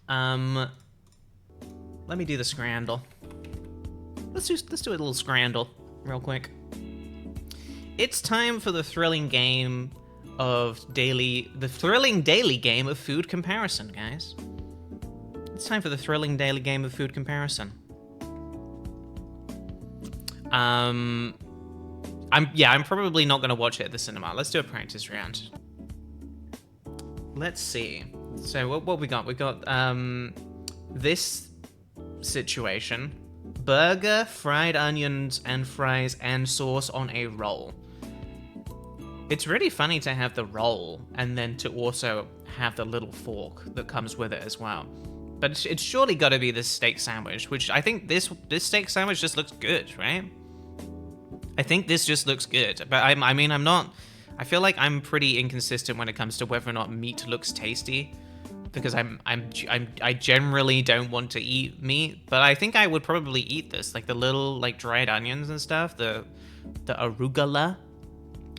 Let me do the scrandle. Let's do a little scrandle real quick. It's time for the thrilling game the thrilling daily game of food comparison, guys. It's time for the thrilling daily game of food comparison. I'm probably not gonna watch it at the cinema. Let's do a practice round. Let's see. So what we got? We got this situation: burger, fried onions and fries, and sauce on a roll. It's really funny to have the roll and then to also have the little fork that comes with it as well. But it's surely got to be this steak sandwich, which I think this steak sandwich just looks good, right? I think this just looks good. But I feel like I'm pretty inconsistent when it comes to whether or not meat looks tasty, because I generally don't want to eat meat, but I think I would probably eat this, like the little like dried onions and stuff, the arugula,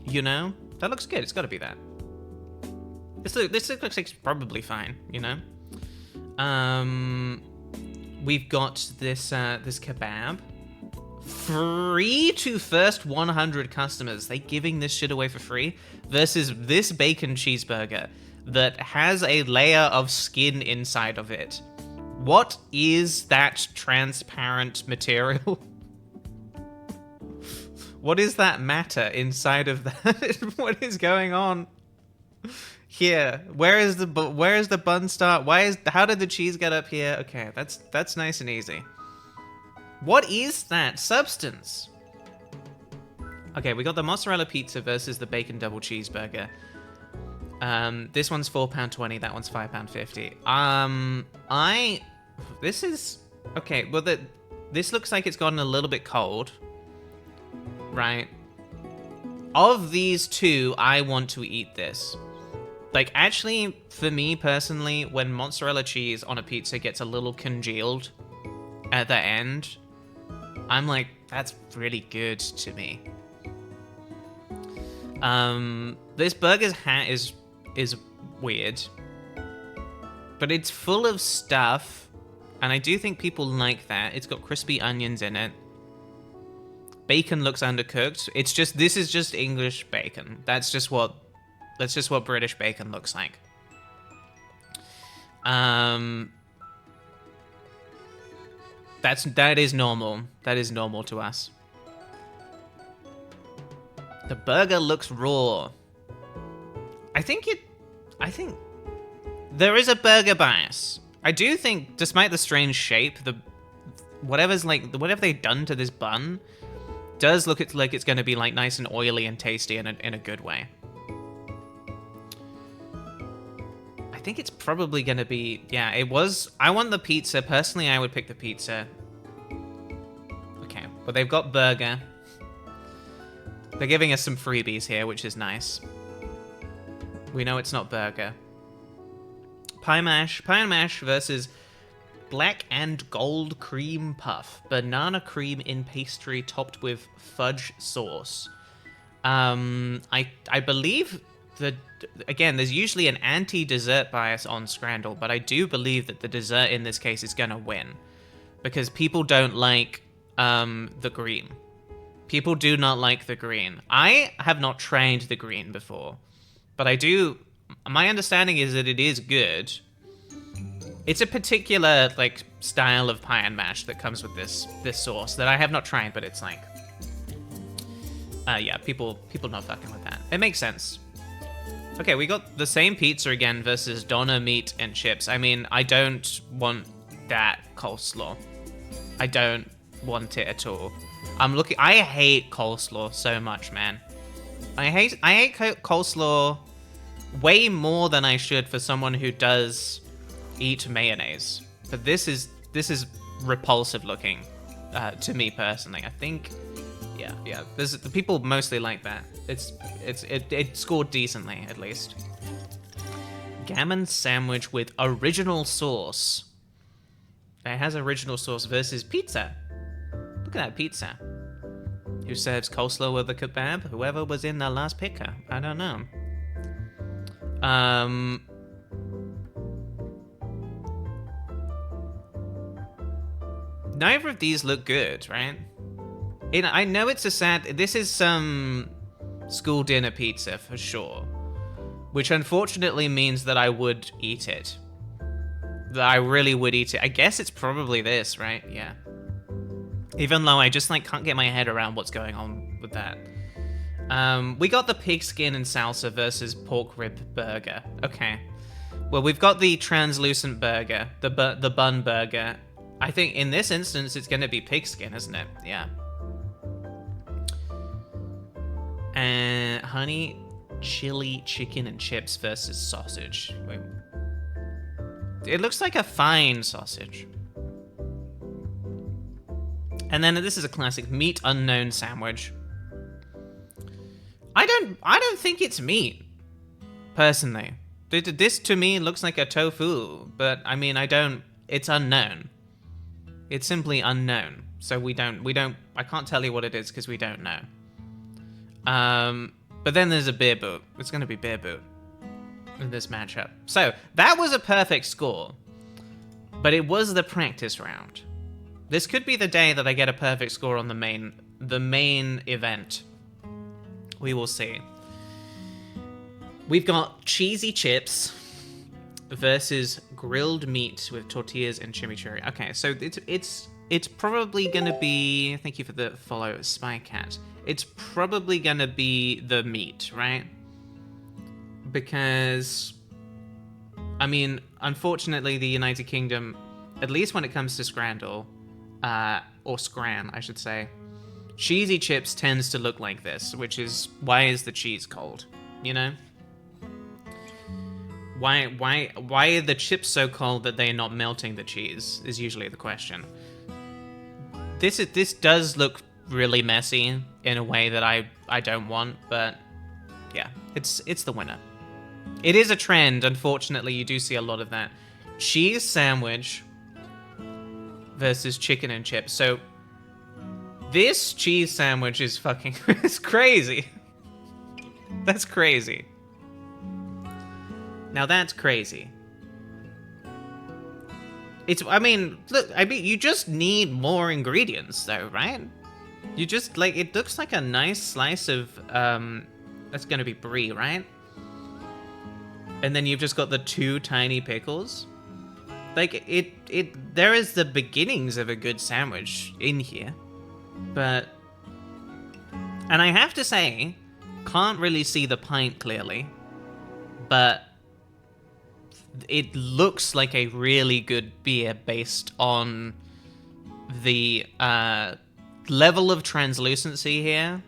you know? That looks good. It's got to be that. This looks like it's probably fine, you know? We've got this kebab. Free to first 100 customers. They giving this shit away for free versus this bacon cheeseburger that has a layer of skin inside of it. What is that transparent material? What is that matter inside of that? What is going on here? Where is the bun start? How did the cheese get up here? Okay, that's nice and easy. What is that substance? Okay, we got the mozzarella pizza versus the bacon double cheeseburger. This one's £4.20, that one's £5.50. This is okay. Well, this looks like it's gotten a little bit cold, right? Of these two, I want to eat this. Like, actually, for me personally, when mozzarella cheese on a pizza gets a little congealed at the end, I'm like, that's really good to me. This burger's hat is weird, but it's full of stuff, and I do think people like that. It's got crispy onions in it. Bacon looks undercooked. This is just English bacon. That's just what British bacon looks like. That is normal. That is normal to us. The burger looks raw. I think there is a burger bias. I do think, despite the strange shape, whatever they've done to this bun does look like it's going to be like nice and oily and tasty in a good way. I think it's probably going to be, yeah, it was. I want the pizza. Personally, I would pick the pizza. Okay, but they've got burger. They're giving us some freebies here, which is nice. We know it's not burger. Pie mash versus black and gold cream puff. Banana cream in pastry topped with fudge sauce. I believe that, again, there's usually an anti-dessert bias on Scrandle, but I do believe that the dessert in this case is gonna win. Because people don't like the green. People do not like the green. I have not tried the green before, but I do. My understanding is that it is good. It's a particular like style of pie and mash that comes with this sauce that I have not tried, but it's like, yeah, people not fucking with that. It makes sense. Okay, we got the same pizza again versus Doner meat and chips. I mean, I don't want that coleslaw. I don't want it at all. I hate coleslaw so much, man. I hate coleslaw way more than I should for someone who does eat mayonnaise. But this is repulsive looking to me personally. I think, yeah. The people mostly like that. It scored decently at least. Gammon sandwich with original sauce. It has original sauce versus pizza. Look at that pizza. Who serves coleslaw with a kebab? Whoever was in the last picker. I don't know. neither of these look good, right? I know it's a sad... This is some school dinner pizza for sure, which unfortunately means that I would eat it. That I really would eat it. I guess it's probably this, right? Yeah. Even though I just like can't get my head around what's going on with that. We got the pigskin and salsa versus pork rib burger. Okay. Well, we've got the translucent burger, the bun burger. I think in this instance, it's going to be pigskin, isn't it? Yeah. Honey, chili, chicken, and chips versus sausage. Wait. It looks like a fine sausage. And then this is a classic meat unknown sandwich. I don't think it's meat, personally. This to me looks like a tofu, but I mean, it's unknown. It's simply unknown. So I can't tell you what it is because we don't know. But then there's a beer boot. It's going to be beer boot in this matchup. So that was a perfect score, but it was the practice round. This could be the day that I get a perfect score on the main event. We will see. We've got cheesy chips versus grilled meat with tortillas and chimichurri. Okay, so it's probably gonna be. Thank you for the follow, Spy Cat. It's probably gonna be the meat, right? Because, I mean, unfortunately, the United Kingdom, at least when it comes to Scrandle, or Scran, I should say, cheesy chips tends to look like this, which is why is the cheese cold? You know? Why are the chips so cold that they're not melting the cheese? Is usually the question. This does look really messy in a way that I don't want, but yeah, it's the winner. It is a trend, unfortunately. You do see a lot of that. Cheese sandwich versus chicken and chips. So this cheese sandwich is fucking it's crazy. That's crazy. Now that's crazy. I mean, look, you just need more ingredients though, right? You just, like, it looks like a nice slice of, that's gonna be brie, right? And then you've just got the 2 tiny pickles. Like, there is the beginnings of a good sandwich in here. But, and I have to say, can't really see the pint clearly, but it looks like a really good beer based on the level of translucency here.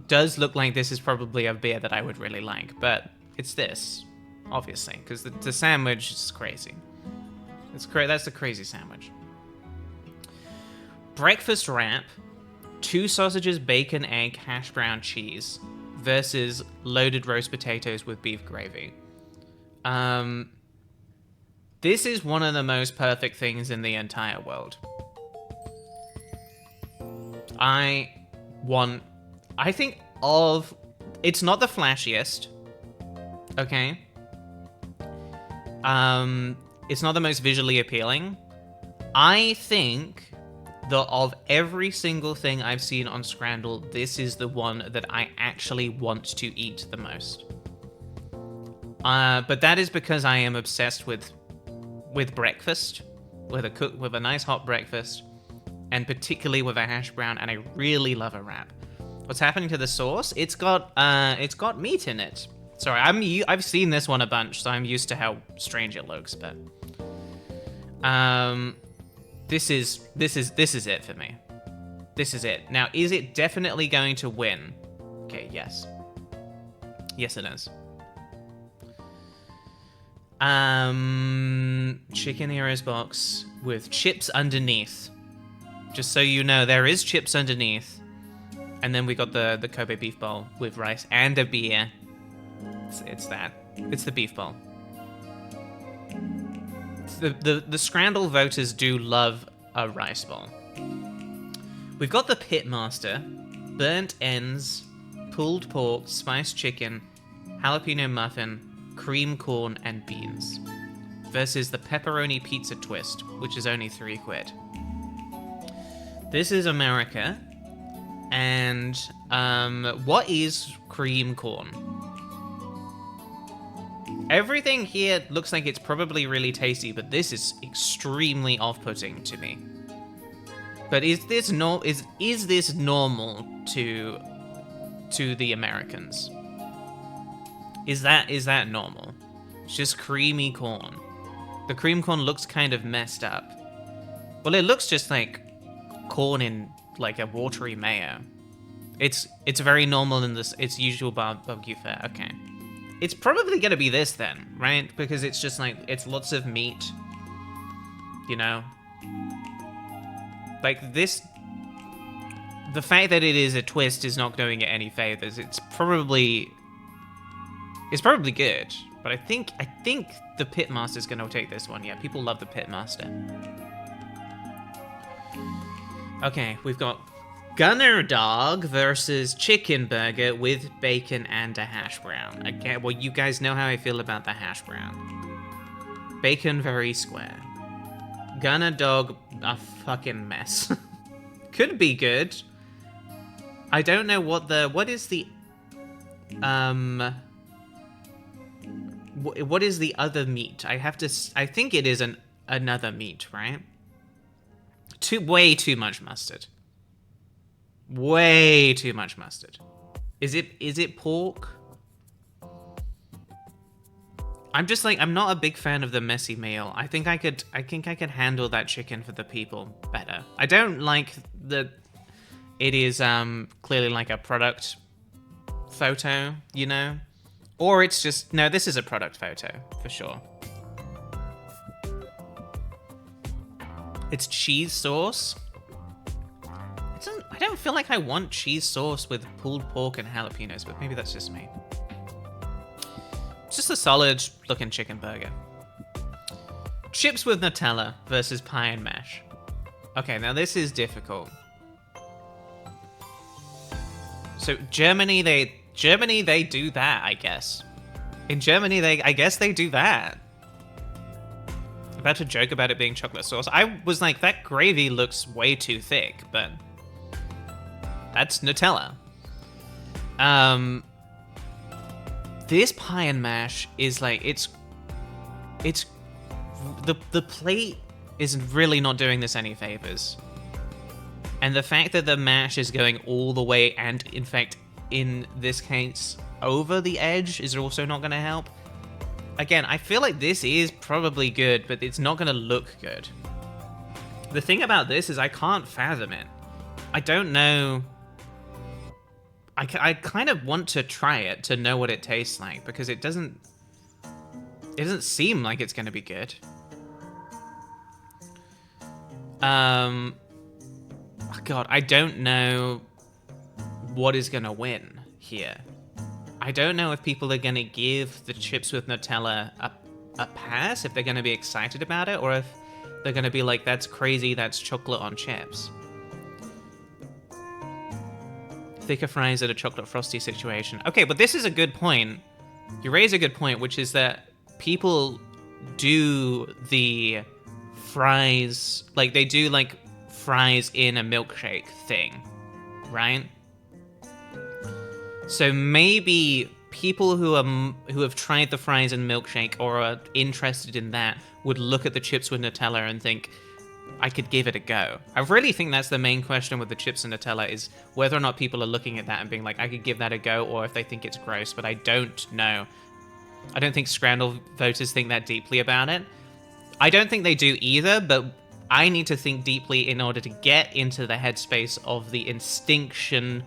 Does look like this is probably a beer that I would really like, but it's this, obviously, because the sandwich is crazy. That's a crazy sandwich. Breakfast wrap, 2 sausages, bacon, egg, hash brown, cheese, versus loaded roast potatoes with beef gravy. This is one of the most perfect things in the entire world. It's not the flashiest, okay? It's not the most visually appealing. I think that of every single thing I've seen on Scrandle, this is the one that I actually want to eat the most. But that is because I am obsessed with breakfast, with a nice hot breakfast, and particularly with a hash brown, and I really love a wrap. What's happening to the sauce? It's got meat in it. Sorry, I've seen this one a bunch, so I'm used to how strange it looks, but this is it for me. This is it. Now, is it definitely going to win? Okay, yes. Yes, it is. Chicken Heroes box with chips underneath. Just so you know, there is chips underneath. And then we got the Kobe beef bowl with rice and a beer. It's that. It's the beef bowl. The Scrandle voters do love a rice bowl. We've got the Pitmaster, burnt ends, pulled pork, spiced chicken, jalapeno muffin, cream corn, and beans, versus the pepperoni pizza twist, which is only £3. This is America. And what is cream corn? Everything here looks like it's probably really tasty, but this is extremely off-putting to me. But is this normal to the Americans? Is that normal? It's just creamy corn. The cream corn looks kind of messed up. Well, it looks just like corn in like a watery mayo. It's very normal in this. It's usual barbecue fare. Okay, it's probably gonna be this then, right? Because it's just like it's lots of meat. You know, like this. The fact that it is a twist is not doing it any favors. It's probably good, but I think the Pitmaster's gonna take this one. Yeah, people love the Pitmaster. Okay, we've got Gunner Dog versus Chicken Burger with bacon and a hash brown. Okay, well, you guys know how I feel about the hash brown. Bacon very square. Gunner Dog, a fucking mess. Could be good. I don't know what is the other meat? I think it is another meat, right? Way too much mustard. Way too much mustard. Is it pork? I'm just like, I'm not a big fan of the messy meal. I think I could handle that chicken for the people better. I don't like that it is clearly like a product photo, you know? Or it's just, no, this is a product photo for sure. It's cheese sauce. I don't feel like I want cheese sauce with pulled pork and jalapenos, but maybe that's just me. It's just a solid looking chicken burger. Chips with Nutella versus pie and mash. Okay, now this is difficult. So Germany, they do that, I guess. In Germany, I guess they do that. About to joke about it being chocolate sauce. I was like, that gravy looks way too thick, but that's Nutella. This pie and mash is like, it's the plate is really not doing this any favors. And the fact that the mash is going all the way, and in fact, in this case, over the edge is also not going to help. Again, I feel like this is probably good, but it's not going to look good. The thing about this is I can't fathom it. I don't know. I kind of want to try it to know what it tastes like, because it doesn't seem like it's going to be good. God, I don't know what is going to win here. I don't know if people are going to give the chips with Nutella a pass, if they're going to be excited about it, or if they're going to be like, that's crazy, that's chocolate on chips. Thicker fries at a chocolate frosty situation. Okay, but this is a good point. You raise a good point, which is that people do the fries, like they do like fries in a milkshake thing, right? So maybe people who have tried the fries and milkshake or are interested in that would look at the chips with Nutella and think, I could give it a go. I really think that's the main question with the chips and Nutella, is whether or not people are looking at that and being like, I could give that a go, or if they think it's gross, but I don't know. I don't think Scrandal voters think that deeply about it. I don't think they do either, but I need to think deeply in order to get into the headspace of the instinctive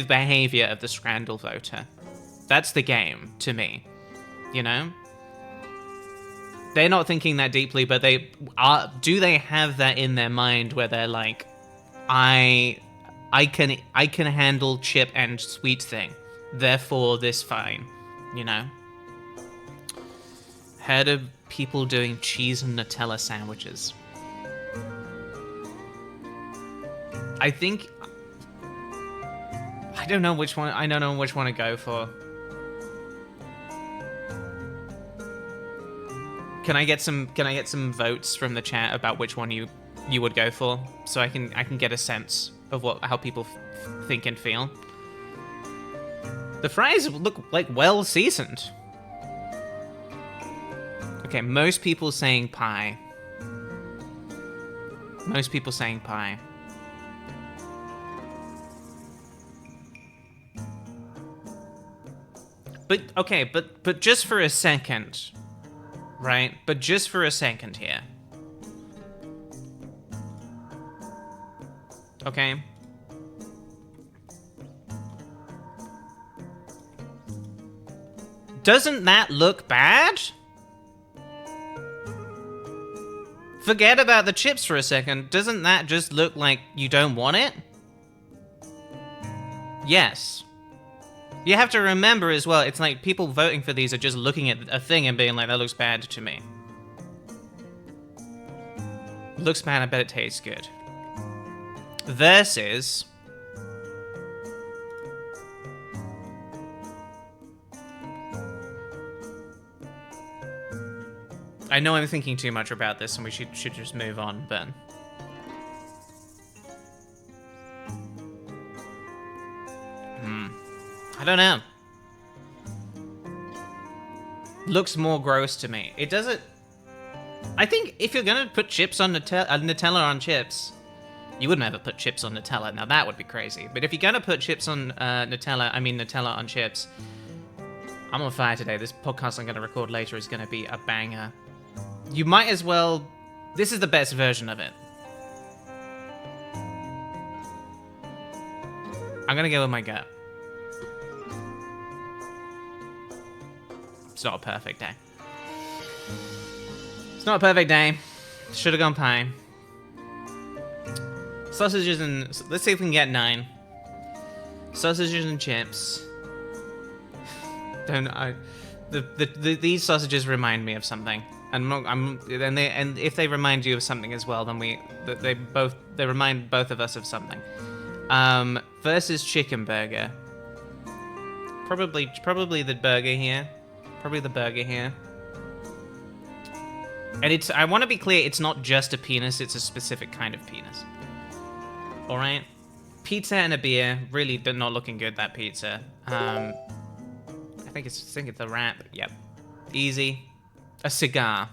behavior of the Scrandal voter. That's the game, to me. You know? They're not thinking that deeply, but they are. Do they have that in their mind where they're like, I can handle chip and sweet thing, therefore this fine, you know? Heard of people doing cheese and Nutella sandwiches. I think I don't know which one to go for. Can I get some votes from the chat about which one you you would go for, so I can get a sense of how people think and feel. The fries look like well seasoned. Okay, most people saying pie. Most people saying pie. But okay, but just for a second, right? But just for a second here. Okay. Doesn't that look bad? Forget about the chips for a second. Doesn't that just look like you don't want it? Yes. You have to remember as well, it's like people voting for these are just looking at a thing and being like, that looks bad to me. Looks bad, I bet it tastes good. Versus... I know I'm thinking too much about this and we should just move on, but... I don't know. Looks more gross to me. It doesn't... I think if you're gonna put chips on Nutella on chips, you wouldn't ever put chips on Nutella. Now that would be crazy. But if you're gonna put chips on Nutella on chips, I'm on fire today. This podcast I'm gonna record later is gonna be a banger. You might as well... This is the best version of it. I'm gonna go with my gut. It's not a perfect day. It's not a perfect day. Should have gone pie. Sausages and... Let's see if we can get 9. Sausages and chips. These sausages remind me of something. And if they remind you of something as well, then they remind both of us of something. Versus chicken burger. Probably the burger here. Probably the burger here. And I want to be clear, it's not just a penis, it's a specific kind of penis. Alright? Pizza and a beer, really not looking good, that pizza. I think it's a wrap. Yep. Easy. A cigar.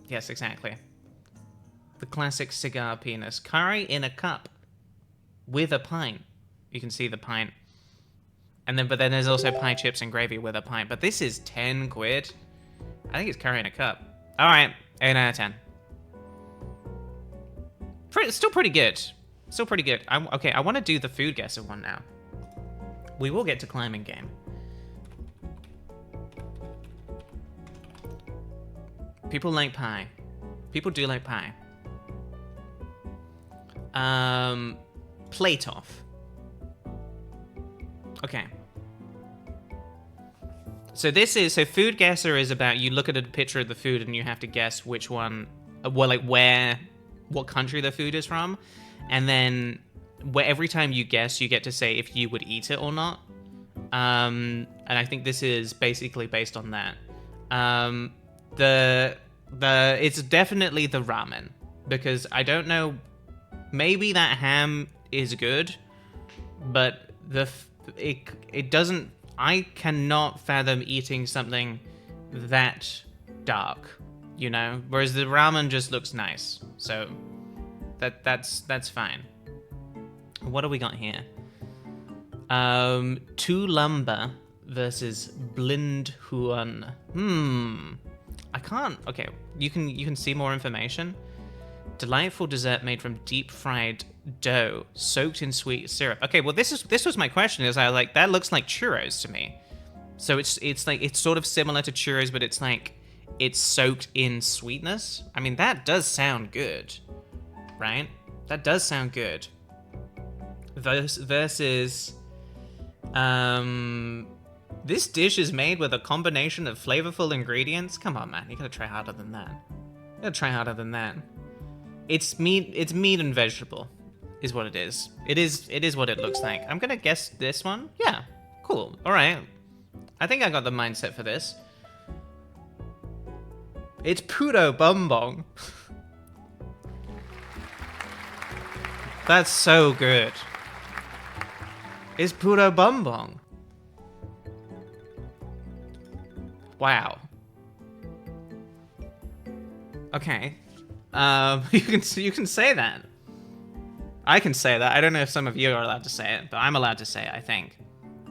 Yes, exactly. The classic cigar penis. Curry in a cup. With a pint. You can see the pint. But then there's also pie chips and gravy with a pint. But this is 10 quid. I think it's curry in a cup. Alright, 8 out of 10. Still pretty good. Still pretty good. Okay, I want to do the food guesser one now. We will get to climbing game. People like pie. People do like pie. Plate off. Okay. So food guesser is about you look at a picture of the food and you have to guess which one, what country the food is from, and then every time you guess, you get to say if you would eat it or not. And I think this is basically based on that. It's definitely the ramen, because I don't know, maybe that ham is good, but it doesn't. I cannot fathom eating something that dark, you know. Whereas the ramen just looks nice, so that's fine. What do we got here? Tu Lumber versus Blind Huan. I can't. Okay, you can see more information. Delightful dessert made from deep fried dough soaked in sweet syrup. Okay, well this was my question. Is I was like, that looks like churros to me. So it's like it's sort of similar to churros, but it's like it's soaked in sweetness. I mean, that does sound good, right? That does sound good. Versus this dish is made with a combination of flavorful ingredients. Come on, man, you gotta try harder than that. You gotta try harder than that. It's meat and vegetable, is what it is. It is what it looks like. I'm gonna guess this one. Yeah, cool. All right. I think I got the mindset for this. It's Puto Bumbong. That's so good. It's puro bumbong. Wow. Okay. You can say that. I can say that. I don't know if some of you are allowed to say it, but I'm allowed to say it, I think.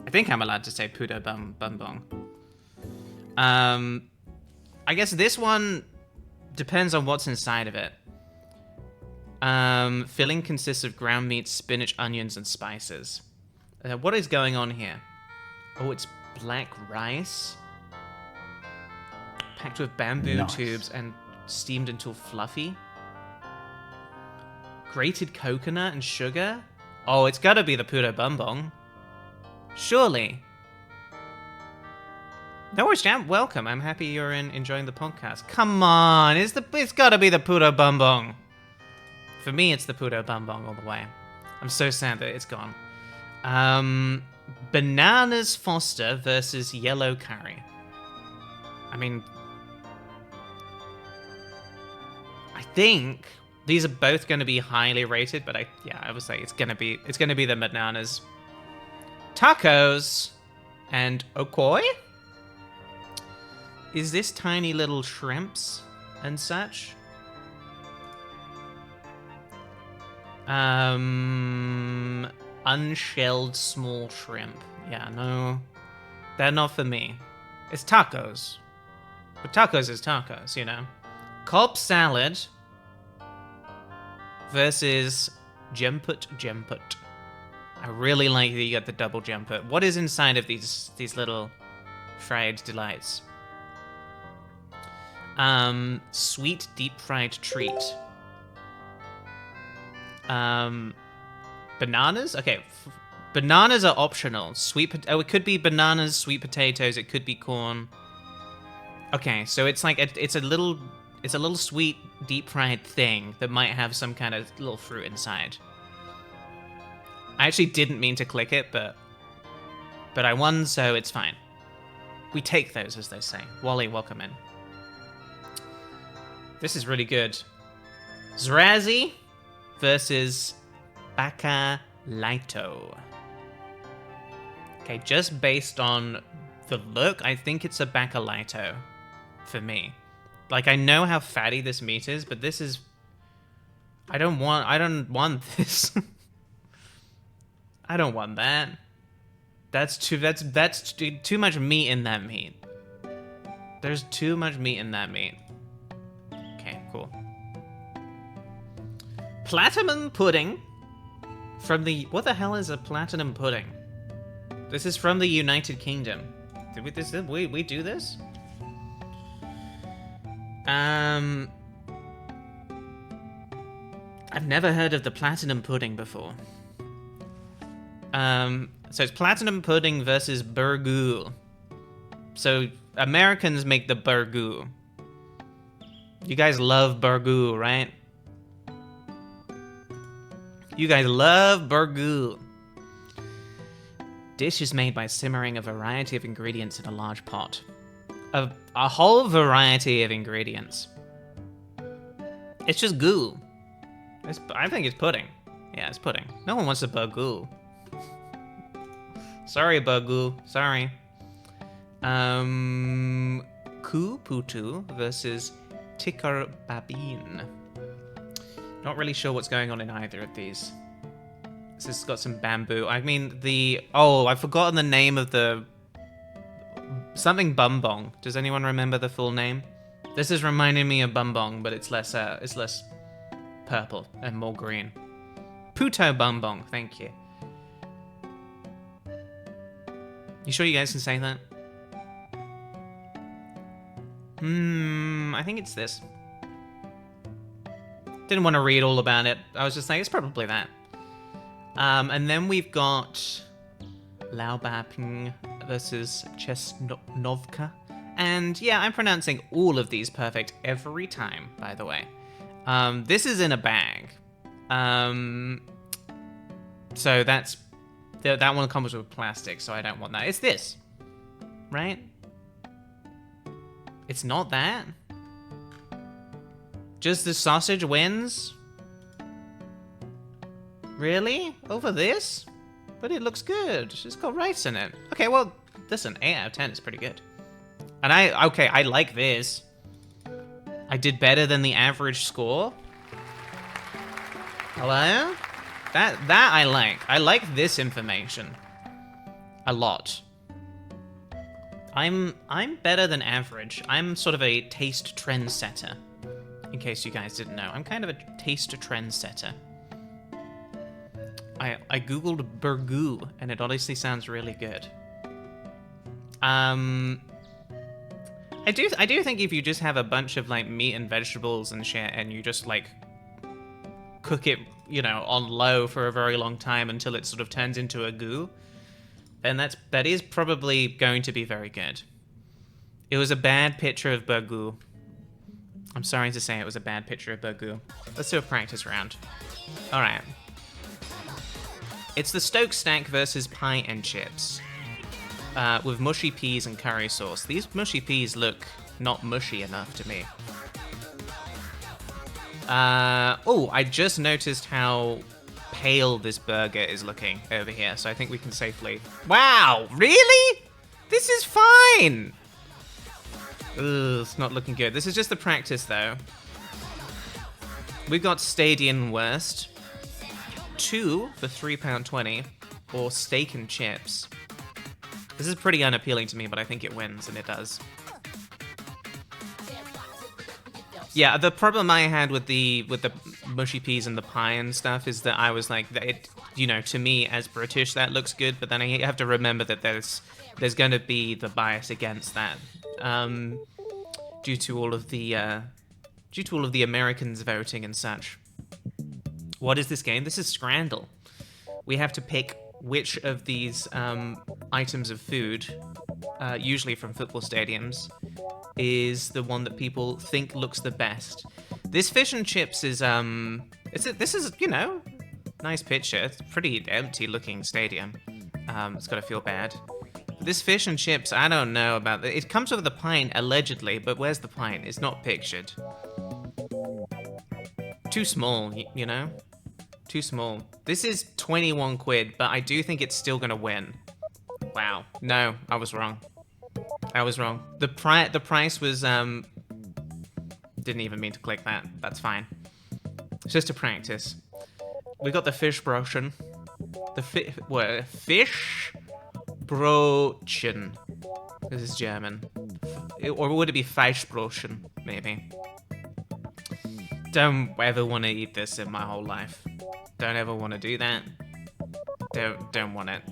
I think I'm allowed to say puro bumbong. I guess this one depends on what's inside of it. Filling consists of ground meat, spinach, onions, and spices. What is going on here? Oh, it's black rice. Packed with bamboo tubes and steamed until fluffy. Grated coconut and sugar? Oh, it's gotta be the puro bumbong. Surely. No worries, Jam. Welcome. I'm happy you're enjoying the podcast. Come on, it's gotta be the puro bumbong. For me, it's the puro bumbong all the way. I'm so sad that it's gone. Bananas Foster versus yellow curry. I mean, I think these are both going to be highly rated, but I would say it's gonna be the bananas. Tacos and okoi. Is this tiny little shrimps and such? Unshelled small shrimp. Yeah, no, they're not for me. It's tacos, but tacos is tacos, you know. Cobb salad versus jemput. I really like that you got the double jemput. What is inside of these little fried delights? Sweet deep fried treat. Bananas? Okay, bananas are optional. It could be bananas, sweet potatoes, it could be corn. Okay, so it's like it's a little sweet deep fried thing that might have some kind of little fruit inside. I actually didn't mean to click it, but I won, so it's fine. We take those, as they say. Wally, welcome in. This is really good. Zrazzi versus Bacalito. Okay, just based on the look, I think it's a Bacalito for me. Like, I know how fatty this meat is, but this is... I don't want this. I don't want that. That's too much meat in that meat. There's too much meat in that meat. Okay, cool. Platinum pudding from the... What the hell is a platinum pudding? This is from the United Kingdom. Did we do this? I've never heard of the platinum pudding before. So it's platinum pudding versus burgoo. So Americans make the burgoo. You guys love burgoo, right? You guys love burgoo. Dish is made by simmering a variety of ingredients in a large pot. A whole variety of ingredients. It's just goo. I think it's pudding. Yeah, it's pudding. No one wants a burgoo. Sorry, burgoo. Sorry. Kuputu versus Tikar Babin. Not really sure what's going on in either of these. This has got some bamboo. I mean, I've forgotten the name of the... Something bumbong. Does anyone remember the full name? This is reminding me of bumbong, but it's less purple and more green. Puto bumbong, thank you. You sure you guys can say that? I think it's this. Didn't want to read all about it. I was just saying it's probably that. And then we've got Lao Baping versus Chesnovka. And yeah, I'm pronouncing all of these perfect every time, by the way. This is in a bag. So that one comes with plastic, so I don't want that. It's this, right? It's not that? Just the sausage wins? Really? Over this? But it looks good. It's got rice in it. Okay, well, listen, 8 out of 10 is pretty good. And I like this. I did better than the average score. Hello? That I like. I like this information. A lot. I'm better than average. I'm sort of a taste trendsetter. In case you guys didn't know. I'm kind of a taste trendsetter. I googled burgoo, and it honestly sounds really good. I do think if you just have a bunch of like meat and vegetables and shit, and you just like cook it, you know, on low for a very long time until it sort of turns into a goo, then that is probably going to be very good. It was a bad picture of burgoo. I'm sorry to say it was a bad picture of burgoo. Let's do a practice round. All right. It's the Stoke Stack versus pie and chips. With mushy peas and curry sauce. These mushy peas look not mushy enough to me. Oh, I just noticed how pale this burger is looking over here, so I think we can safely... Wow, really? This is fine! Ugh, it's not looking good. This is just the practice, though. We've got Stadium Worst. 2 for £3.20, or steak and chips. This is pretty unappealing to me, but I think it wins, and it does. Yeah, the problem I had with the mushy peas and the pie and stuff is that I was like, it, you know, to me as British that looks good, but then I have to remember that there's going to be the bias against that, due to all of the Americans voting and such. What is this game? This is Scrandle. We have to pick which of these items of food, usually from football stadiums, is the one that people think looks the best. This fish and chips is, this is, you know, nice picture. It's a pretty empty looking stadium. It's gotta feel bad. This fish and chips, I don't know about it. It comes with a pint, allegedly, but where's the pint? It's not pictured. Too small, you know? Too small. This is 21 quid, but I do think it's still gonna win. Wow. No, I was wrong. I was wrong. The price was, didn't even mean to click that. That's fine. It's just a practice. We got the fish brochen. Fish brochen. This is German. Or would it be Fleischbrochen, maybe? Don't ever want to eat this in my whole life. Don't ever want to do that. Don't want it.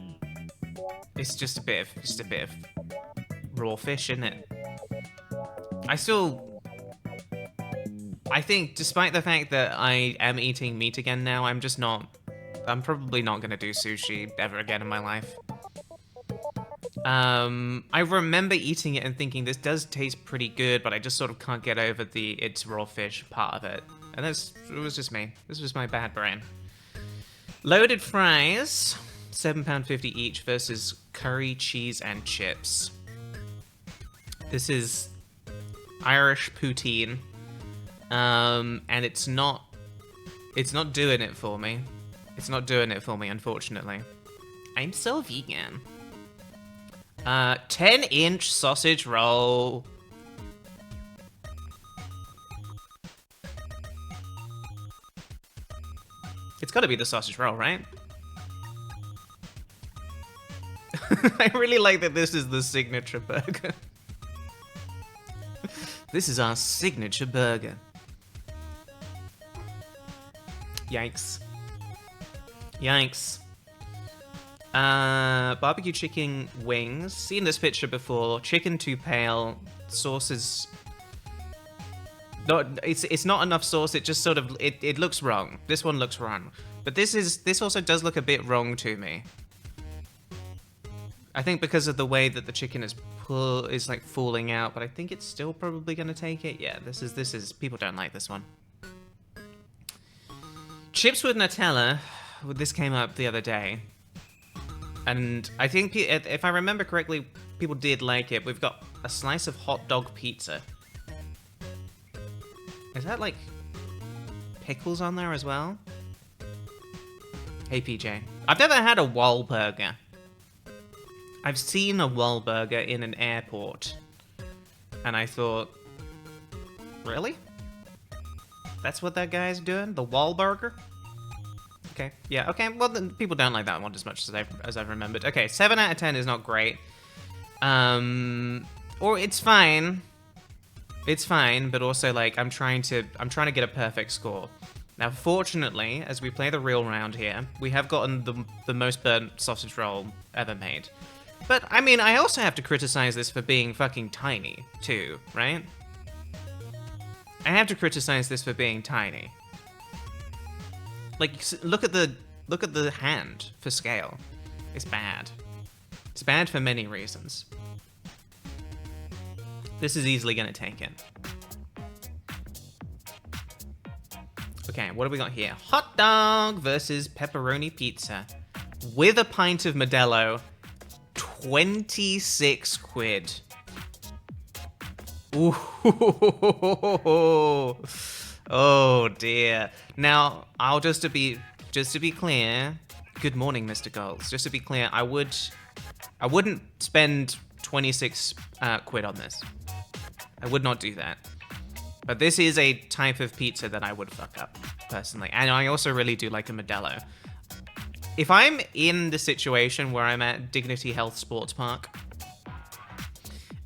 It's just a bit of raw fish, isn't it? I think, despite the fact that I am eating meat again now, I'm probably not gonna do sushi ever again in my life. I remember eating it and thinking this does taste pretty good, but I just sort of can't get over it's raw fish part of it. And it was just me. This was my bad brain. Loaded fries, £7.50 each versus curry, cheese, and chips. This is Irish poutine, and it's not doing it for me. It's not doing it for me, unfortunately. I'm so vegan. 10-inch sausage roll. It's gotta be the sausage roll, right? I really like that this is the signature burger. This is our signature burger. Yikes. Yikes. Barbecue chicken wings. Seen this picture before. Chicken too pale. Sauce is... It's not enough sauce, it just sort of... It looks wrong. This one looks wrong. But this also does look a bit wrong to me. I think because of the way that the chicken is like falling out, but I think it's still probably gonna take it. Yeah, this is people don't like this one. Chips with Nutella. This came up the other day, and I think if I remember correctly, people did like it. We've got a slice of hot dog pizza. Is that like pickles on there as well? Hey, PJ. I've never had a Wahlburger. I've seen a Wahlburger in an airport. And I thought, really? That's what that guy's doing? The Wahlburger? Okay, yeah, okay. Well, then people don't like that one as much as I've remembered. Okay, 7 out of 10 is not great. Or it's fine. It's fine, but also, like, I'm trying to get a perfect score. Now, fortunately, as we play the real round here, we have gotten the most burnt sausage roll ever made. But, I mean, I also have to criticize this for being fucking tiny, too, right? I have to criticize this for being tiny. Like, look at the hand for scale. It's bad. It's bad for many reasons. This is easily gonna take it. Okay, what do we got here? Hot dog versus pepperoni pizza. With a pint of Modelo, 26 quid. Ooh. Oh dear. Now, just to be clear, good morning, Mr. Goals. Just to be clear, I wouldn't spend 26 quid on this. I would not do that. But this is a type of pizza that I would fuck up, personally. And I also really do like a Modelo. If I'm in the situation where I'm at Dignity Health Sports Park,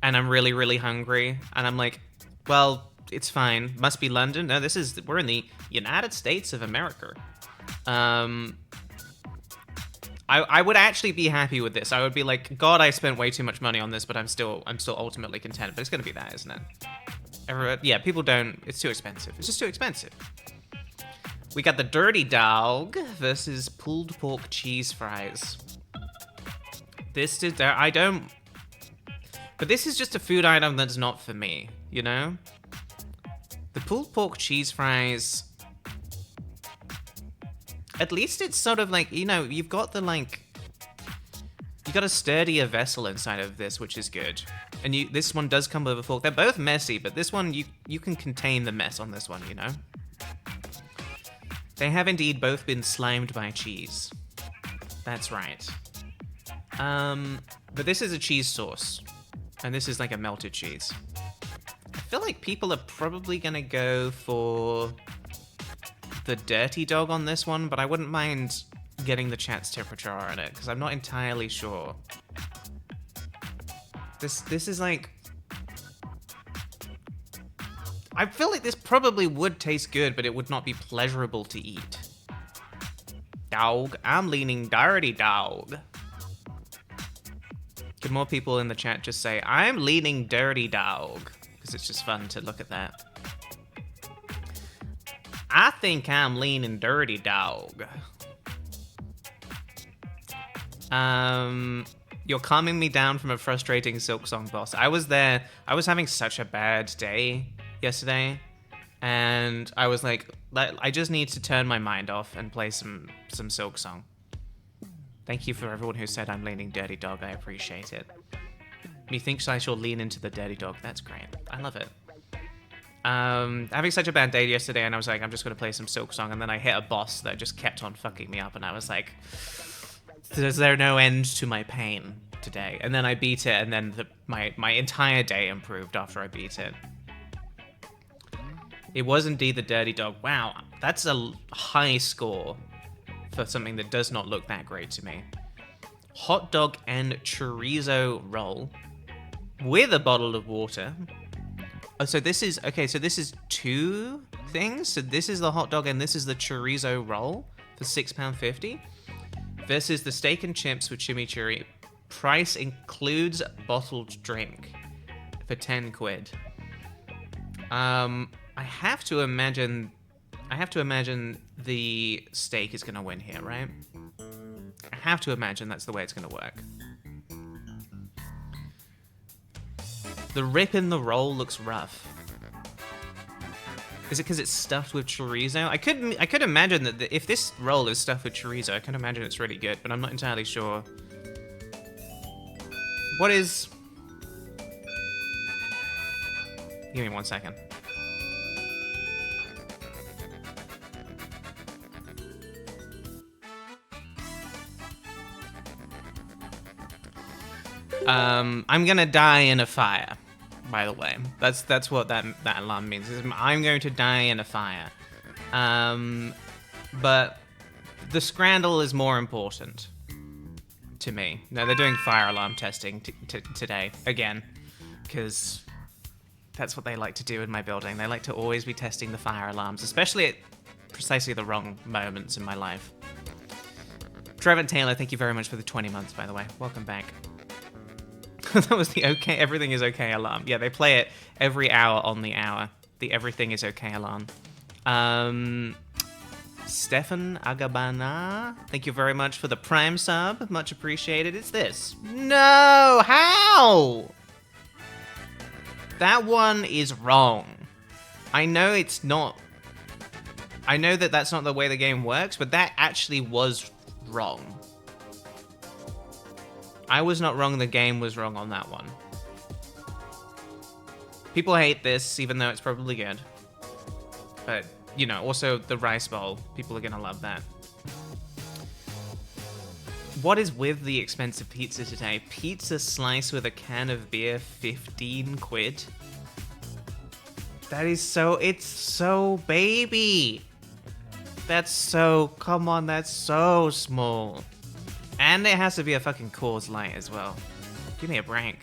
and I'm really, really hungry, and I'm like, well, it's fine. Must be London. No, we're in the United States of America. I would actually be happy with this. I would be like, God, I spent way too much money on this, but I'm still ultimately content. But it's gonna be that, isn't it? Yeah, people don't. It's too expensive. It's just too expensive. We got the Dirty Dog versus pulled pork cheese fries. This is I don't. But this is just a food item that's not for me. You know, the pulled pork cheese fries. At least it's sort of like, you know, you've got the, like, you got a sturdier vessel inside of this, which is good. And this one does come with a fork. They're both messy, but this one, you can contain the mess on this one, you know? They have indeed both been slimed by cheese. That's right. But this is a cheese sauce. And this is like a melted cheese. I feel like people are probably gonna go for the Dirty Dog on this one, but I wouldn't mind getting the chat's temperature on it, because I'm not entirely sure. This is like... I feel like this probably would taste good, but it would not be pleasurable to eat. Dog. I'm leaning Dirty Dog. Could more people in the chat just say, I'm leaning Dirty Dog? Because it's just fun to look at that. I think I'm leaning Dirty Dog. You're calming me down from a frustrating Silk Song boss. I was there. I was having such a bad day yesterday, and I was like, I just need to turn my mind off and play some Silk Song. Thank you for everyone who said I'm leaning Dirty Dog. I appreciate it. Methinks I shall lean into the Dirty Dog. That's great. I love it. Having such a bad day yesterday, and I was like, I'm just gonna play some Silk Song, and then I hit a boss that just kept on fucking me up, and I was like, is there no end to my pain today? And then I beat it, and then my entire day improved after I beat it. It was indeed the Dirty Dog. Wow, that's a high score for something that does not look that great to me. Hot dog and chorizo roll with a bottle of water. Oh, so this is, okay, so this is two things? So this is the hot dog and this is the chorizo roll for £6.50 versus the steak and chips with chimichurri. Price includes bottled drink for 10 quid. I have to imagine the steak is gonna win here, right? I have to imagine that's the way it's gonna work. The rip in the roll looks rough. Is it because it's stuffed with chorizo? I could imagine that if this roll is stuffed with chorizo, I can imagine it's really good, but I'm not entirely sure. What is... Give me 1 second. I'm gonna die in a fire, by the way. That's what that alarm means. I'm going to die in a fire. But the scrandle is more important to me. No, they're doing fire alarm testing today, again, because that's what they like to do in my building. They like to always be testing the fire alarms, especially at precisely the wrong moments in my life. Trevor Taylor, thank you very much for the 20 months, by the way. Welcome back. That was the okay, everything is okay alarm. Yeah, they play it every hour on the hour. The everything is okay alarm. Stefan Agabana, thank you very much for the Prime sub. Much appreciated. It's this. No, how? That one is wrong. I know it's not. I know that that's not the way the game works, but that actually was wrong. I was not wrong, the game was wrong on that one. People hate this, even though it's probably good. But, you know, also the rice bowl. People are gonna love that. What is with the expensive pizza today? Pizza slice with a can of beer, 15 quid? That is so, it's so baby. That's so, come on, that's so small. And it has to be a fucking Coors Light as well. Give me a break.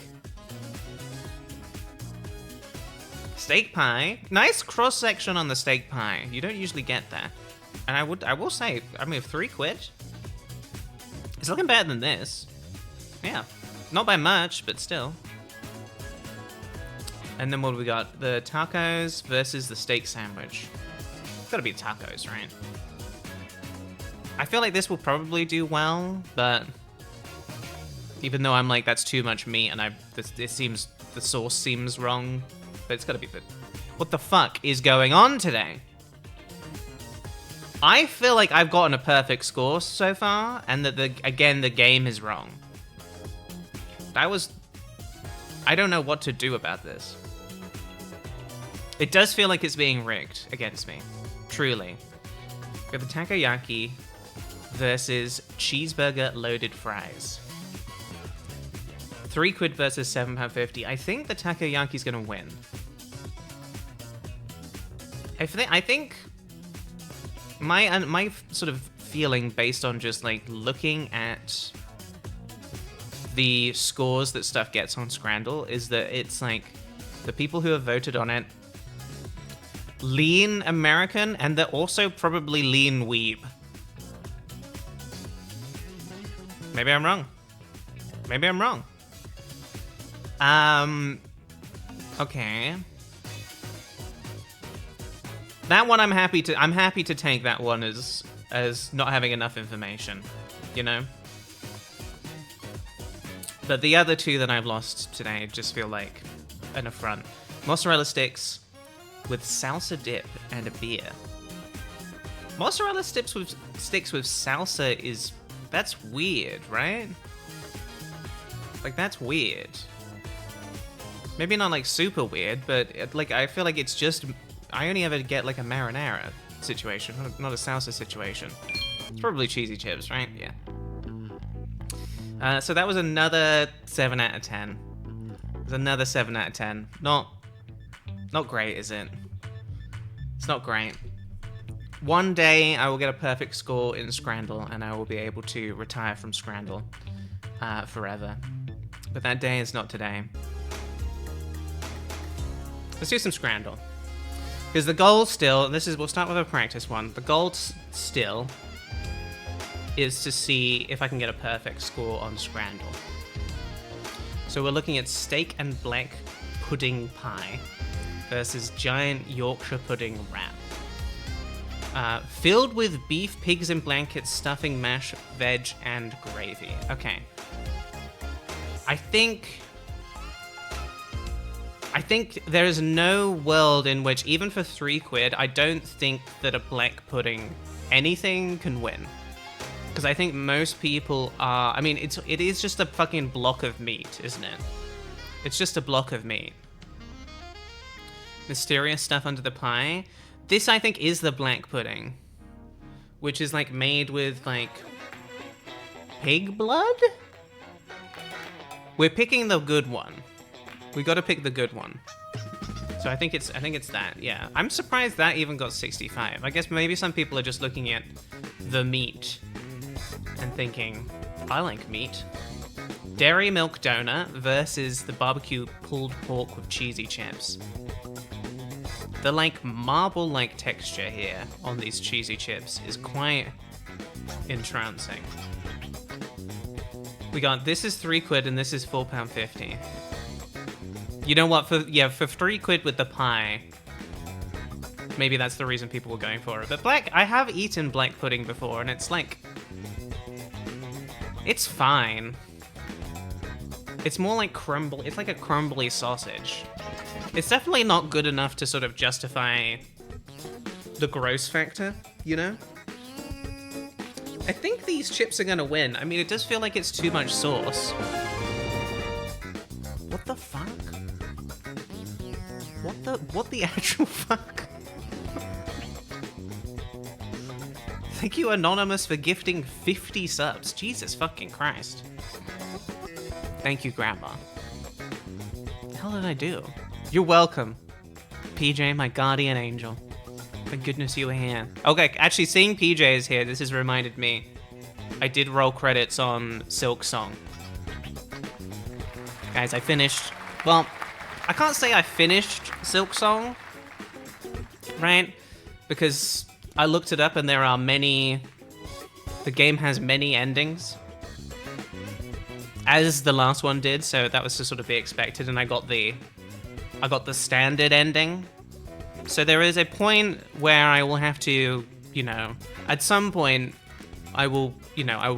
Steak pie. Nice cross-section on the steak pie. You don't usually get that. And I will say, I mean, 3 quid. It's looking better than this. Yeah. Not by much, but still. And then what do we got? The tacos versus the steak sandwich. It's gotta be tacos, right? I feel like this will probably do well, but even though I'm like, that's too much meat, and it seems, the sauce seems wrong, but it's gotta be good. What the fuck is going on today? I feel like I've gotten a perfect score so far, and that again, the game is wrong. I don't know what to do about this. It does feel like it's being rigged against me, truly. We have the takoyaki versus cheeseburger loaded fries. 3 quid versus £7.50. I think the takoyaki's gonna win. I think my sort of feeling based on just like looking at the scores that stuff gets on Scrandle is that it's like the people who have voted on it lean American, and they're also probably lean weeb. Maybe I'm wrong. Maybe I'm wrong. Okay. That one I'm happy to take that one as not having enough information, you know? But the other two that I've lost today just feel like an affront. Mozzarella sticks with salsa dip and a beer. Mozzarella sticks with salsa is... That's weird, right? Like, that's weird. Maybe not, like, super weird, but, like, I feel like it's just... I only ever get, like, a marinara situation, not a salsa situation. It's probably cheesy chips, right? Yeah. So that was another 7 out of 10. There's another 7 out of 10. Not great, is it? It's not great. One day, I will get a perfect score in Scrandle, and I will be able to retire from Scrandle forever. But that day is not today. Let's do some Scrandle. Because the goal still, we'll start with a practice one. The goal still is to see if I can get a perfect score on Scrandle. So we're looking at steak and black pudding pie versus giant Yorkshire pudding wrap. Filled with beef, pigs in blankets, stuffing, mash, veg, and gravy. Okay. I think there is no world in which, even for 3 quid, I don't think that a black pudding anything can win. Because I think most people are... I mean, it is just a fucking block of meat, isn't it? It's just a block of meat. Mysterious stuff under the pie. This, I think, is the black pudding. Which is, like, made with, like... pig blood? We're picking the good one. We got to pick the good one. So I think it's that. Yeah. I'm surprised that even got 65. I guess maybe some people are just looking at the meat and thinking, I like meat. Dairy milk donut versus the barbecue pulled pork with cheesy chips. The like marble-like texture here on these cheesy chips is quite entrancing. We got, this is £3 and this is £4.50. You know what, for £3 with the pie, maybe that's the reason people were going for it. But I have eaten black pudding before and it's like, it's fine. It's more like crumble, it's like a crumbly sausage. It's definitely not good enough to sort of justify the gross factor, you know? I think these chips are gonna win. I mean, it does feel like it's too much sauce. What the fuck? What the actual fuck? Thank you, Anonymous, for gifting 50 subs. Jesus fucking Christ. Thank you, Grandma. What the hell did I do? You're welcome, PJ, my guardian angel. Thank goodness you were here. Okay, actually, seeing PJ is here, this has reminded me. I did roll credits on Silk Song. Guys, I finished... Well, I can't say I finished Silk Song, right? Because I looked it up and there are many... The game has many endings. As the last one did, so that was to sort of be expected, and I got the standard ending. So there is a point where I will have to, you know, at some point, I will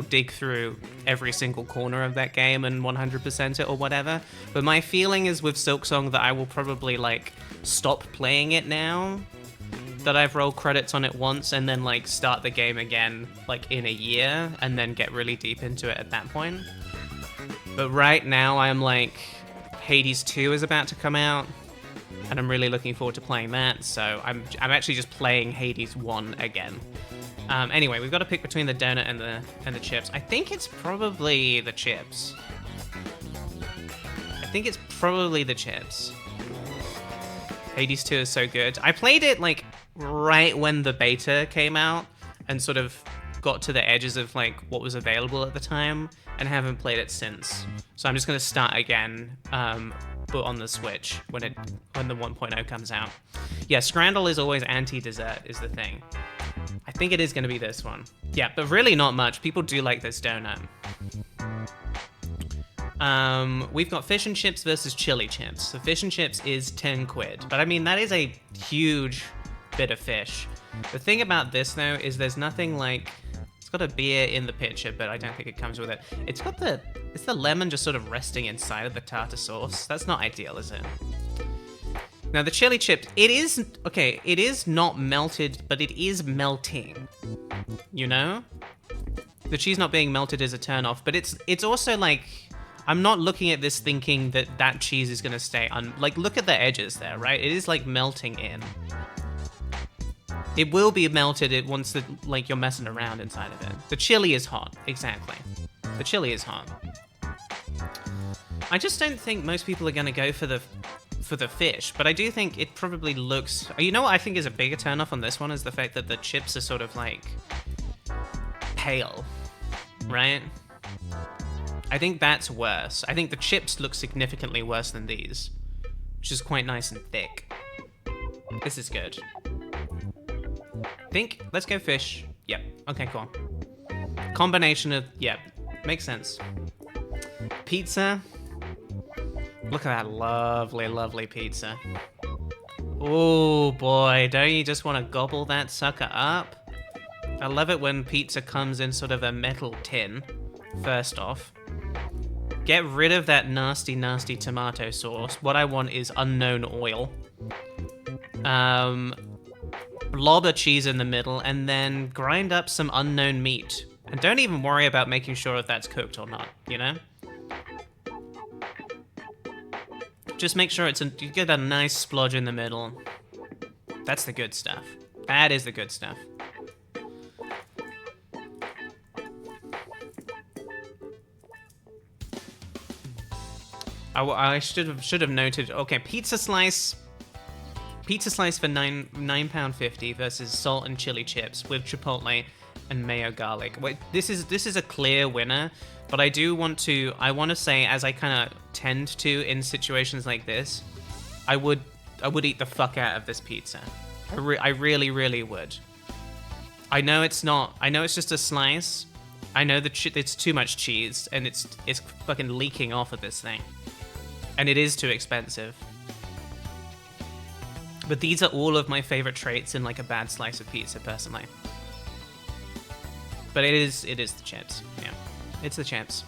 dig through every single corner of that game and 100% it or whatever. But my feeling is with Silk Song that I will probably, like, stop playing it now that I've rolled credits on it once and then, like, start the game again, like, in a year and then get really deep into it at that point. But right now, I'm like, Hades 2 is about to come out, and I'm really looking forward to playing that, so I'm actually just playing Hades 1 again. Anyway, we've got to pick between the donut and the chips. I think it's probably the chips. Hades 2 is so good. I played it, like, right when the beta came out, and sort of got to the edges of, like, what was available at the time, and haven't played it since. So I'm just gonna start again, but on the Switch when the 1.0 comes out. Yeah, Scrandle is always anti-dessert is the thing. I think it is gonna be this one. Yeah, but really not much. People do like this donut. We've got fish and chips versus chili chips. So fish and chips is £10, but I mean, that is a huge bit of fish. The thing about this though is there's nothing like, it's got a beer in the pitcher, but I don't think it comes with it. It's the lemon just sort of resting inside of the tartar sauce. That's not ideal, is it? Now the chili chips, it is not melted, but it is melting, you know? The cheese not being melted is a turn off, but it's also like, I'm not looking at this thinking that cheese is gonna stay like, look at the edges there, right? It is like melting in. It will be melted once like you're messing around inside of it. The chili is hot, exactly. The chili is hot. I just don't think most people are gonna go for the fish, but I do think it probably looks... You know what I think is a bigger turnoff on this one is the fact that the chips are sort of like pale, right? I think that's worse. I think the chips look significantly worse than these, which is quite nice and thick. This is good. Let's go fish. Yep. Okay, cool. Combination of, yep. Makes sense. Pizza. Look at that lovely, lovely pizza. Oh boy, don't you just want to gobble that sucker up? I love it when pizza comes in sort of a metal tin, first off. Get rid of that nasty, nasty tomato sauce. What I want is unknown oil. Blob of cheese in the middle, and then grind up some unknown meat. And don't even worry about making sure if that's cooked or not, you know? Just make sure you get a nice splodge in the middle. That's the good stuff. That is the good stuff. I should have noted. Okay, pizza slice. Pizza slice for £9.50 versus salt and chili chips with chipotle and mayo garlic. Wait, this is a clear winner, but I want to say, as I kind of tend to in situations like this, I would eat the fuck out of this pizza. I really, really would. I know it's just a slice. I know it's too much cheese and it's fucking leaking off of this thing, and it is too expensive. But these are all of my favorite traits in like a bad slice of pizza, personally. But it is the chips. Yeah, it's the chips.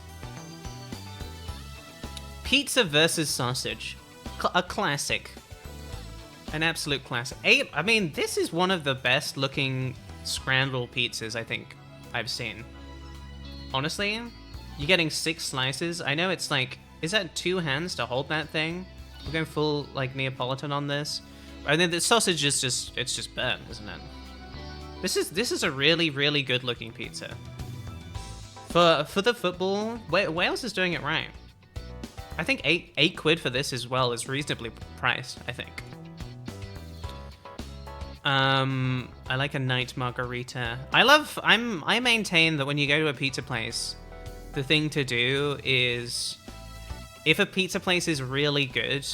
Pizza versus sausage, a classic, an absolute classic. I mean, this is one of the best looking scrambled pizzas I think I've seen. Honestly, you're getting 6 slices. I know it's like, is that 2 hands to hold that thing? We're going full like Neapolitan on this. And then the sausage is just burnt, isn't it? This is a really, really good looking pizza. For the football, Wales is doing it right. I think eight quid for this as well is reasonably priced, I think. I like a night margarita. I maintain that when you go to a pizza place, the thing to do is, if a pizza place is really good,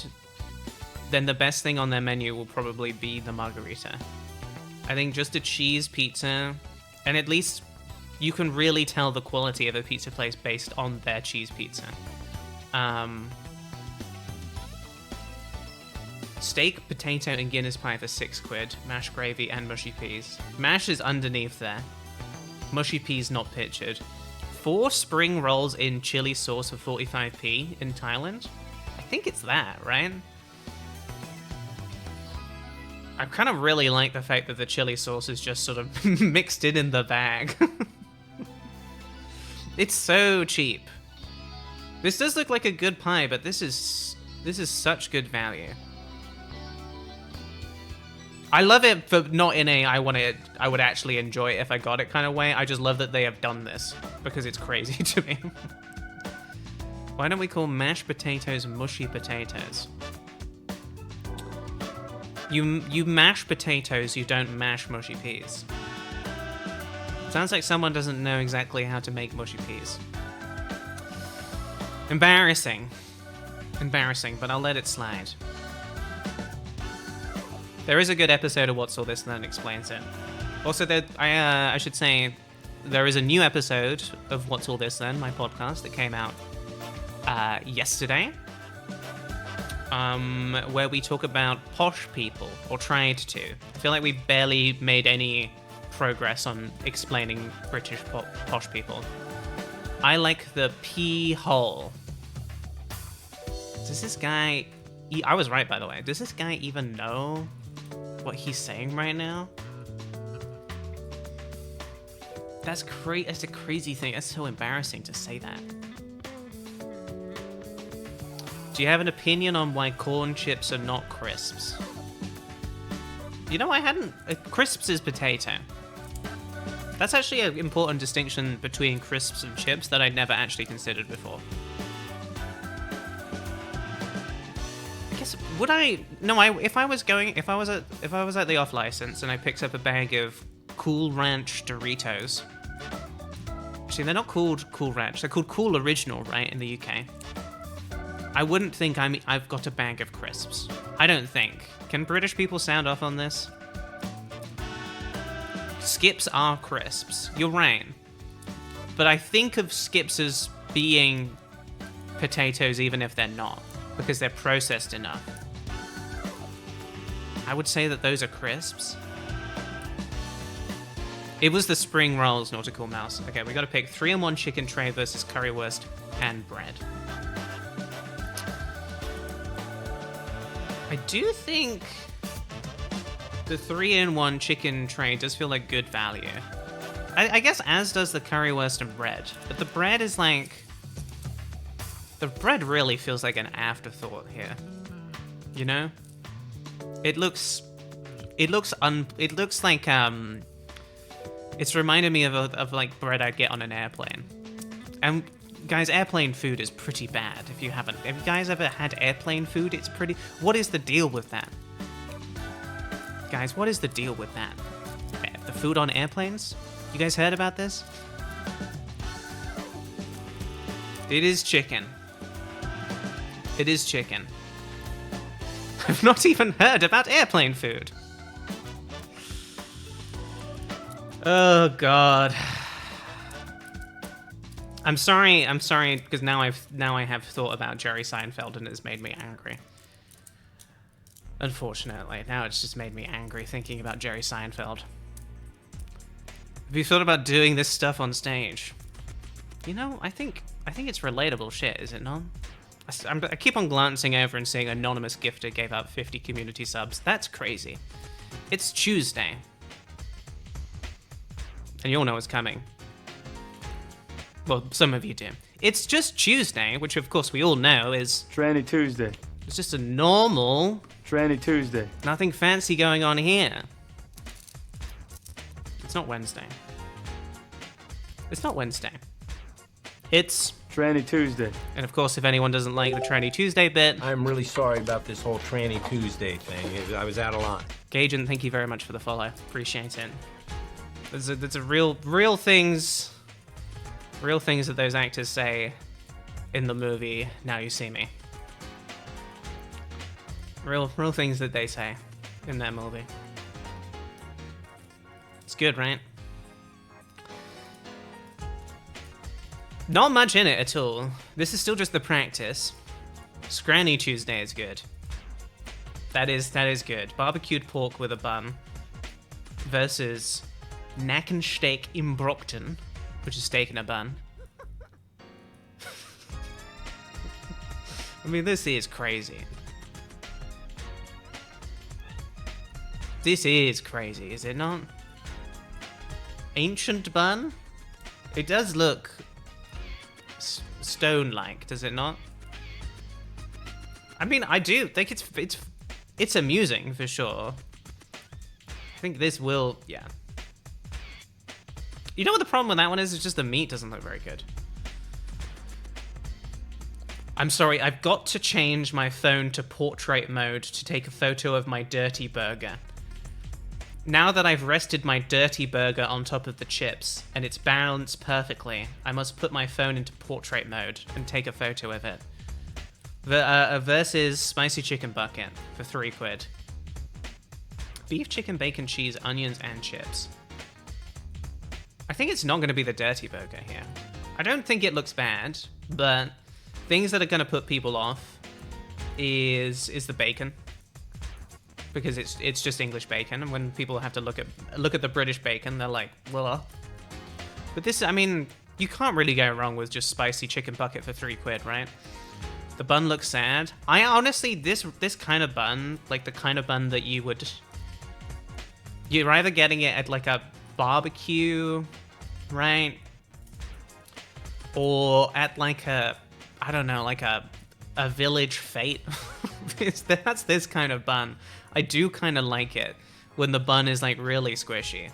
then the best thing on their menu will probably be the margarita. I think just a cheese pizza, and at least you can really tell the quality of a pizza place based on their cheese pizza. Steak, potato, and Guinness pie for 6 quid. Mashed gravy and mushy peas. Mash is underneath there. Mushy peas not pictured. 4 spring rolls in chili sauce for 45p in Thailand. I think it's that, right? I kind of really like the fact that the chili sauce is just sort of mixed in the bag. It's so cheap. This does look like a good pie, but this is such good value. I love it, but not in a I would actually enjoy it if I got it kind of way. I just love that they have done this because it's crazy to me. Why don't we call mashed potatoes mushy potatoes? You mash potatoes, you don't mash mushy peas. Sounds like someone doesn't know exactly how to make mushy peas. Embarrassing. Embarrassing, but I'll let it slide. There is a good episode of What's All This Then Explains It. Also, I should say, there is a new episode of What's All This Then, my podcast, that came out yesterday. Where we talk about posh people, or tried to. I feel like we barely made any progress on explaining British posh people. I like the pee hole. Does this guy... I was right, by the way. Does this guy even know what he's saying right now? That's a crazy thing. That's so embarrassing to say that. Do you have an opinion on why corn chips are not crisps? You know, I hadn't... crisps is potato. That's actually an important distinction between crisps and chips that I'd never actually considered before. I guess, would I... No, if I was at the off license and I picked up a bag of Cool Ranch Doritos... Actually, they're not called Cool Ranch. They're called Cool Original, right, in the UK. I wouldn't think I've got a bag of crisps. I don't think. Can British people sound off on this? Skips are crisps. You're right. But I think of skips as being potatoes even if they're not, because they're processed enough. I would say that those are crisps. It was the spring rolls, Nautical Mouse. Okay, we gotta pick 3-in-1 chicken tray versus currywurst and bread. I do think the 3-in-1 chicken tray does feel like good value. I guess as does the currywurst and bread. But the bread is like... The bread really feels like an afterthought here. You know? It looks like, it's reminded me of like bread I'd get on an airplane. And Guys, airplane food is pretty bad. If you haven't, have you guys ever had airplane food? It's pretty. What is the deal with that? Guys, what is the deal with that? The food on airplanes? You guys heard about this? It is chicken. It is chicken. I've not even heard about airplane food. Oh God. I'm sorry, because now I have thought about Jerry Seinfeld and it's made me angry. Unfortunately, now it's just made me angry thinking about Jerry Seinfeld. Have you thought about doing this stuff on stage? You know, I think it's relatable shit, is it not? I keep on glancing over and seeing Anonymous Gifter gave out 50 community subs. That's crazy. It's Tuesday. And you all know it's coming. Well, some of you do. It's just Tuesday, which of course we all know is... Tranny Tuesday. It's just a normal... Tranny Tuesday. Nothing fancy going on here. It's not Wednesday. It's not Wednesday. It's... Tranny Tuesday. And of course, if anyone doesn't like the Tranny Tuesday bit... I'm really sorry about this whole Tranny Tuesday thing. I was out of line. Gaijin, thank you very much for the follow. Appreciate it. There's a real things that those actors say in the movie Now You See Me. Real things that they say in that movie. It's good, right? Not much in it at all. This is still just the practice. Scranny Tuesday is good. That is good. Barbecued pork with a bun versus Nackensteak im Brockton, which is steak in a bun. I mean, this is crazy. This is crazy, is it not? Ancient bun? It does look stone-like, does it not? I mean, I do think it's amusing for sure. I think this will, yeah. You know what the problem with that one is? It's just the meat doesn't look very good. I'm sorry, I've got to change my phone to portrait mode to take a photo of my dirty burger. Now that I've rested my dirty burger on top of the chips, and it's balanced perfectly, I must put my phone into portrait mode and take a photo of it. Versus spicy chicken bucket for £3. Beef, chicken, bacon, cheese, onions, and chips. I think it's not going to be the dirty burger here. I don't think it looks bad, but things that are going to put people off is the bacon. Because it's just English bacon, and when people have to look at the British bacon, they're like, well. But this, I mean, you can't really go wrong with just spicy chicken bucket for £3, right? The bun looks sad. I honestly, this kind of bun, like the kind of bun that you're either getting it at like a barbecue, right? Or at like a, I don't know, like a village fete. That's this kind of bun. I do kind of like it when the bun is like really squishy.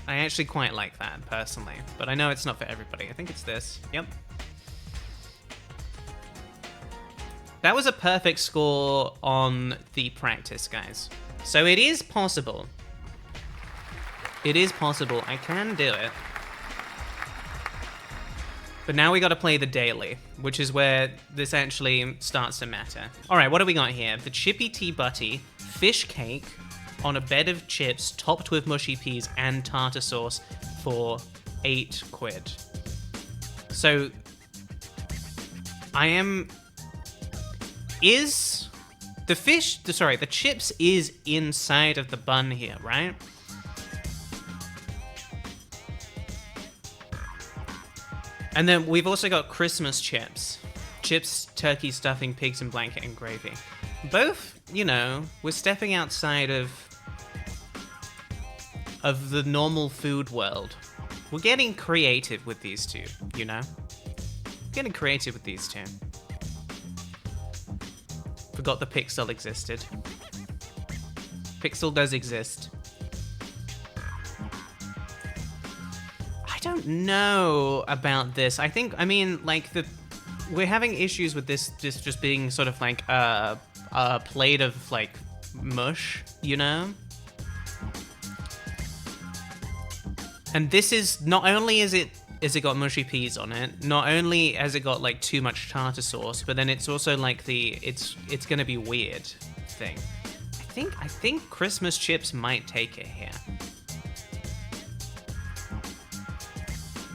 I actually quite like that personally, but I know it's not for everybody. I think it's this. Yep. That was a perfect score on the practice, guys. So it is possible. It is possible. I can do it. But now we got to play the daily, which is where this actually starts to matter. All right, what do we got here? The Chippy Tea Butty fish cake on a bed of chips topped with mushy peas and tartar sauce for £8. So the chips is inside of the bun here, right? And then we've also got Christmas chips. Chips, turkey, stuffing, pigs in blanket, and gravy. Both, you know, we're stepping outside of the normal food world. We're getting creative with these two, you know? Getting creative with these two. Forgot the pixel existed. Pixel does exist. I don't know about this. I mean, like, we're having issues with this just being sort of like a plate of, like, mush, you know? And this is, not only is it got mushy peas on it, not only has it got, like, too much tartar sauce, but then it's also, like, it's gonna be weird thing. I think Christmas chips might take it here.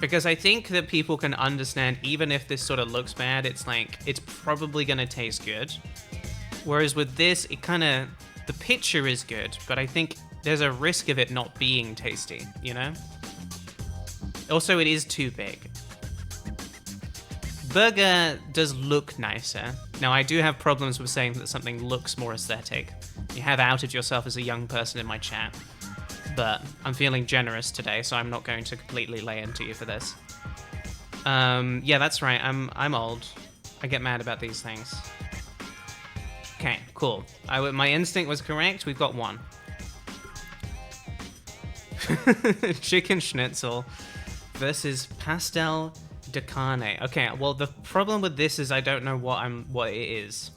Because I think that people can understand, even if this sort of looks bad, it's like, it's probably gonna taste good. Whereas with this, it kind of, the picture is good, but I think there's a risk of it not being tasty, you know? Also, it is too big. Burger does look nicer. Now, I do have problems with saying that something looks more aesthetic. You have outed yourself as a young person in my chat. But I'm feeling generous today, so I'm not going to completely lay into you for this. Yeah, that's right. I'm old. I get mad about these things. Okay, cool. My instinct was correct. We've got one. Chicken schnitzel versus pastel de carne. Okay, well, the problem with this is I don't know what it is.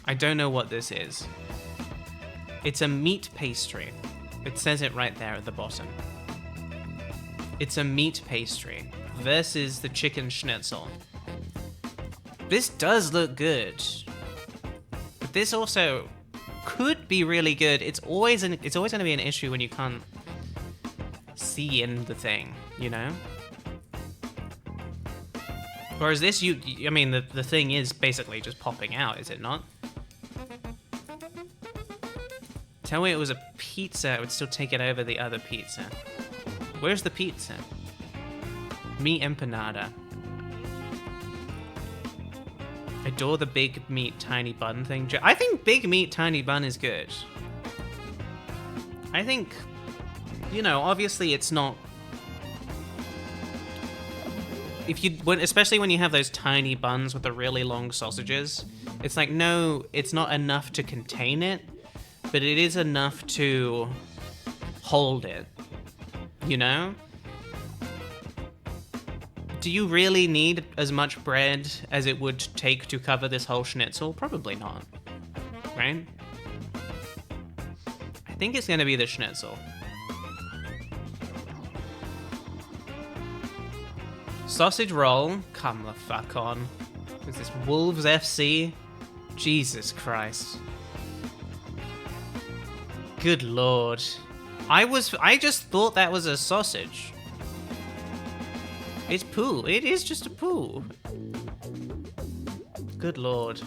I don't know what this is. It's a meat pastry. It says it right there at the bottom. It's a meat pastry versus the chicken schnitzel. This does look good. But this also could be really good. It's always going to be an issue when you can't see in the thing, you know? Whereas this, I mean, the thing is basically just popping out, is it not? Tell me it was a pizza, I would still take it over the other pizza. Where's the pizza? Meat empanada. Adore the big meat, tiny bun thing. I think big meat, tiny bun is good. I think, you know, obviously it's not... especially when you have those tiny buns with the really long sausages, it's like, no, it's not enough to contain it, but it is enough to hold it, you know? Do you really need as much bread as it would take to cover this whole schnitzel? Probably not, right? I think it's gonna be the schnitzel. Sausage roll, come the fuck on. Is this Wolves FC? Jesus Christ. Good lord. I just thought that was a sausage. It's poo. It is just a poo. Good lord.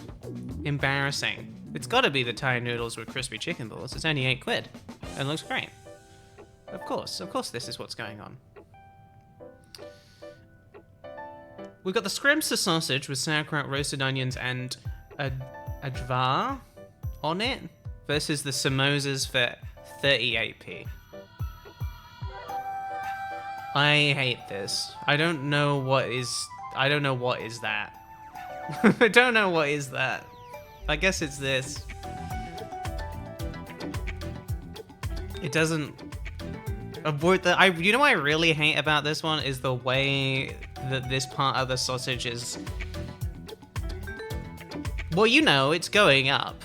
Embarrassing. It's gotta be the Thai noodles with crispy chicken balls. It's only 8 quid. And looks great. Of course this is what's going on. We've got the scrimsah sausage with sauerkraut, roasted onions, and ajvar on it versus the samosas for 38p. I hate this. I don't know what is that. I don't know what is that. I guess it's this. It doesn't... you know what I really hate about this one is the way that this part of the sausage is... Well, you know, it's going up.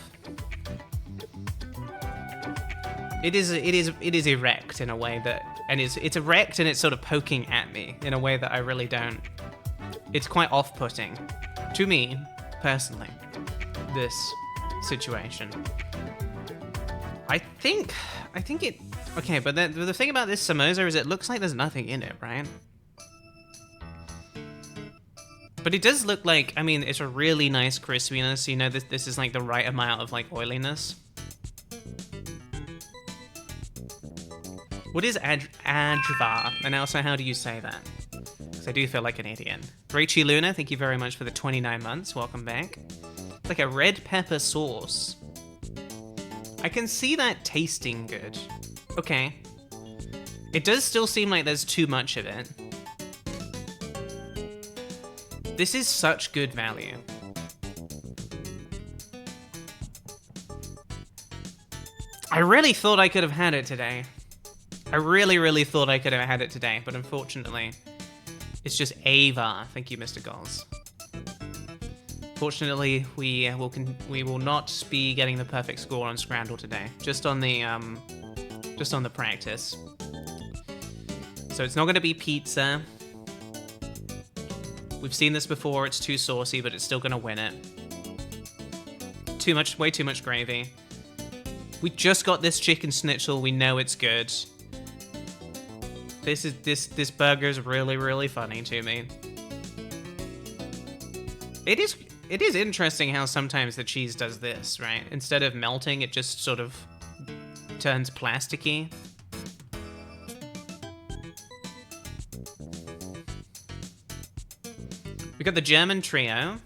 It is erect in a way that... And it's erect and it's sort of poking at me in a way that I really don't... It's quite off-putting. To me, personally, this situation. I think it... Okay, but the thing about this samosa is it looks like there's nothing in it, right? But it does look like, I mean, it's a really nice crispiness. You know, this is like the right amount of like oiliness. What is ajvar? And also, how do you say that? Because I do feel like an idiot. Rachie Luna, thank you very much for the 29 months. Welcome back. It's like a red pepper sauce. I can see that tasting good. Okay. It does still seem like there's too much of it. This is such good value. I really thought I could have had it today. I really, really thought I could have had it today, but unfortunately, it's just Ava. Thank you, Mr. Goals. Fortunately, we will not be getting the perfect score on Scrandle today. Just on the practice. So it's not going to be pizza. We've seen this before. It's too saucy, but it's still going to win it. Way too much gravy. We just got this chicken schnitzel. We know it's good. This burger is really, really funny to me. It is interesting how sometimes the cheese does this, right? Instead of melting, it just sort of turns plasticky. We got the German trio,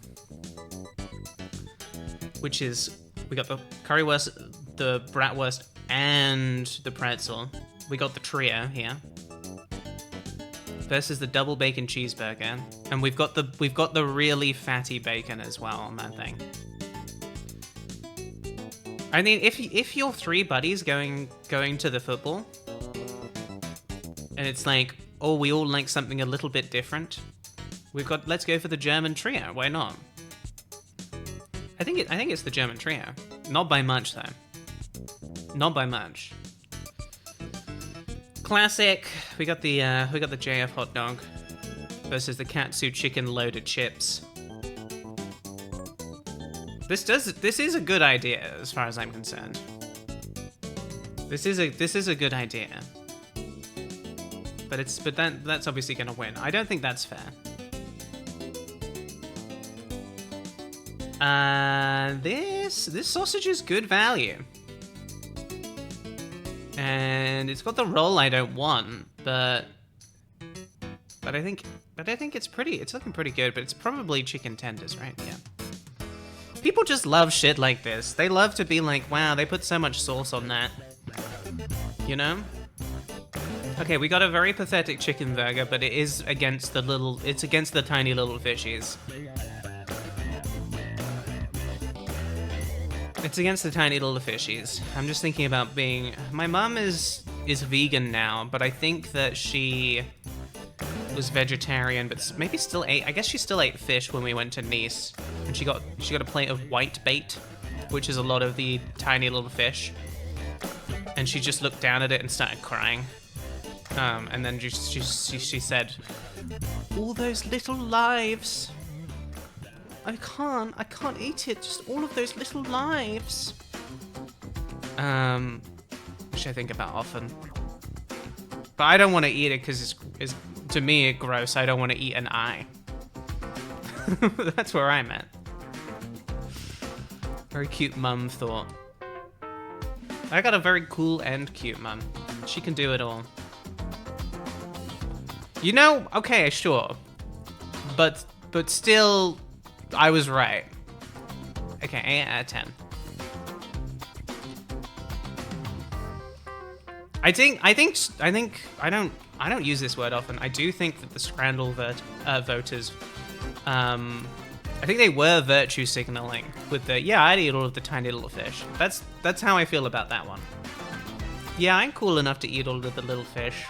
which is we got the currywurst, the bratwurst, and the pretzel. We got the trio here. Versus the double bacon cheeseburger, and we've got the really fatty bacon as well on that thing. I mean, if you're three buddies going to the football, and it's like, oh, we all like something a little bit different, let's go for the German trio. Why not? I think it's the German trio, not by much though. Not by much. Classic. We got the JF hot dog versus the Katsu chicken loaded chips. This is a good idea as far as I'm concerned. This is a good idea. But that's obviously gonna win. I don't think that's fair. This sausage is good value. And it's got the roll I don't want, but I think it's looking pretty good, but it's probably chicken tenders, right? Yeah. People just love shit like this. They love to be like, wow, they put so much sauce on that. You know? Okay, we got a very pathetic chicken burger, but it is against the tiny little fishies. It's against the tiny little fishies. I'm just thinking about my mom is vegan now, but I think that she was vegetarian, but maybe still ate. I guess she still ate fish when we went to Nice, and she got a plate of white bait, which is a lot of the tiny little fish, and she just looked down at it and started crying. And then she said, "All those little lives. I can't eat it, just all of those little lives." Which I think about often. But I don't want to eat it because it's to me gross. I don't want to eat an eye. That's where I'm at. Very cute mum thought. I got a very cool and cute mum. She can do it all. You know, okay, sure. But still, I was right. Okay, 8 out of 10. I don't use this word often. I do think that the Scrandle voters, I think they were virtue signaling with the, yeah, I'd eat all of the tiny little fish. That's how I feel about that one. Yeah, I'm cool enough to eat all of the little fish.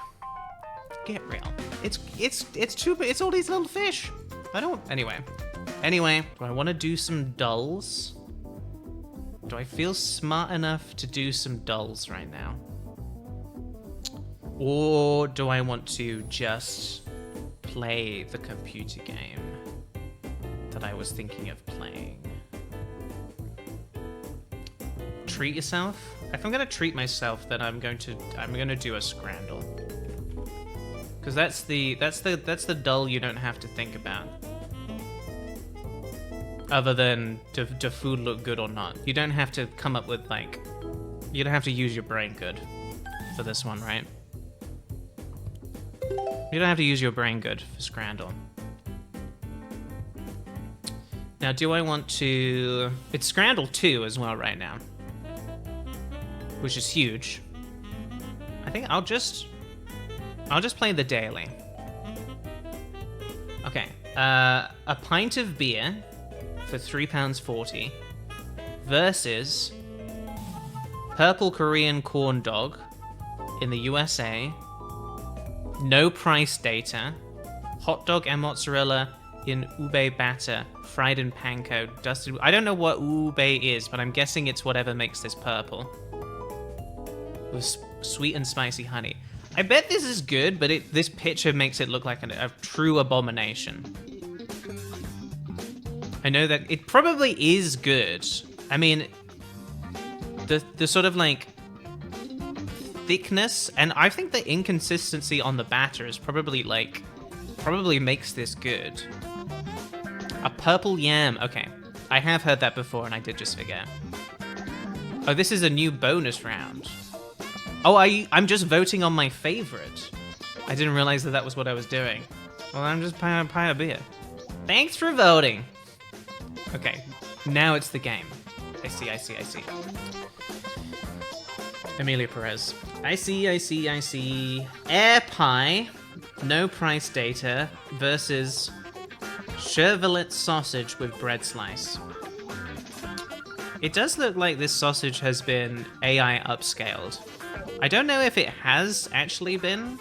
Get real. It's all these little fish. Anyway, do I want to do some dulls? Do I feel smart enough to do some dulls right now? Or do I want to just play the computer game that I was thinking of playing? Treat yourself? If I'm gonna treat myself, then I'm gonna do a Scrandle. Because that's the dull you don't have to think about. Other than do food look good or not. You don't have to come up with you don't have to use your brain good for this one, right? You don't have to use your brain good for Scrandle. Now, do I want to... It's Scrandle 2 as well right now. Which is huge. I think I'll just play the daily. Okay. A pint of beer for £3.40 versus purple Korean corn dog in the USA. No price data. Hot dog and mozzarella in ube batter, fried in panko, dusted. I don't know what ube is, but I'm guessing it's whatever makes this purple. With sweet and spicy honey. I bet this is good, but this picture makes it look like a true abomination. I know that it probably is good. I mean, the sort of like thickness, and I think the inconsistency on the batter is probably makes this good. A purple yam. Okay, I have heard that before, and I did just forget. Oh, this is a new bonus round. Oh, I'm just voting on my favorite. I didn't realize that was what I was doing. Well, I'm just pie a beer. Thanks for voting. Okay, now it's the game. I see. Amelia Perez. I see. Air pie, no price data, versus Chevrolet sausage with bread slice. It does look like this sausage has been AI upscaled. I don't know if it has actually been.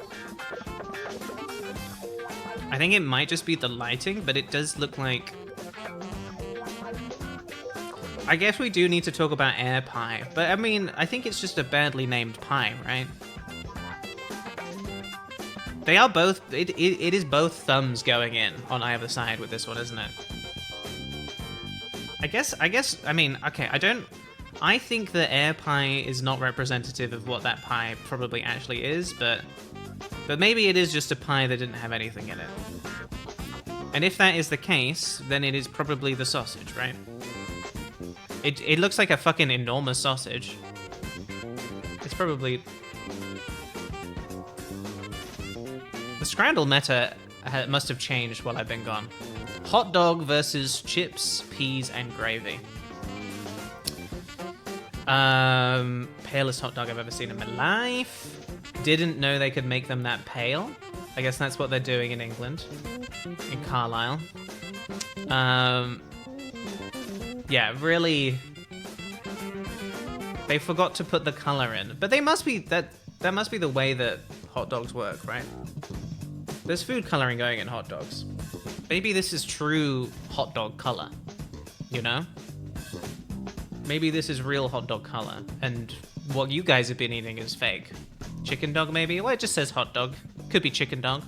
I think it might just be the lighting, but it does look like... I guess we do need to talk about air pie, but I mean, I think it's just a badly named pie, right? They are both... It is both thumbs going in on either side with this one, isn't it? I mean, okay, I think the air pie is not representative of what that pie probably actually is, but maybe it is just a pie that didn't have anything in it. And if that is the case, then it is probably the sausage, right? It looks like a fucking enormous sausage. It's probably... The Scrandle meta must have changed while I've been gone. Hot dog versus chips, peas, and gravy. Palest hot dog I've ever seen in my life. Didn't know they could make them that pale. I guess that's what they're doing in England. In Carlisle. Yeah, really... They forgot to put the color in. But they must be... That must be the way that hot dogs work, right? There's food coloring going in hot dogs. Maybe this is true hot dog color. You know? Maybe this is real hot dog color. And what you guys have been eating is fake. Chicken dog, maybe? Well, it just says hot dog. Could be chicken dog.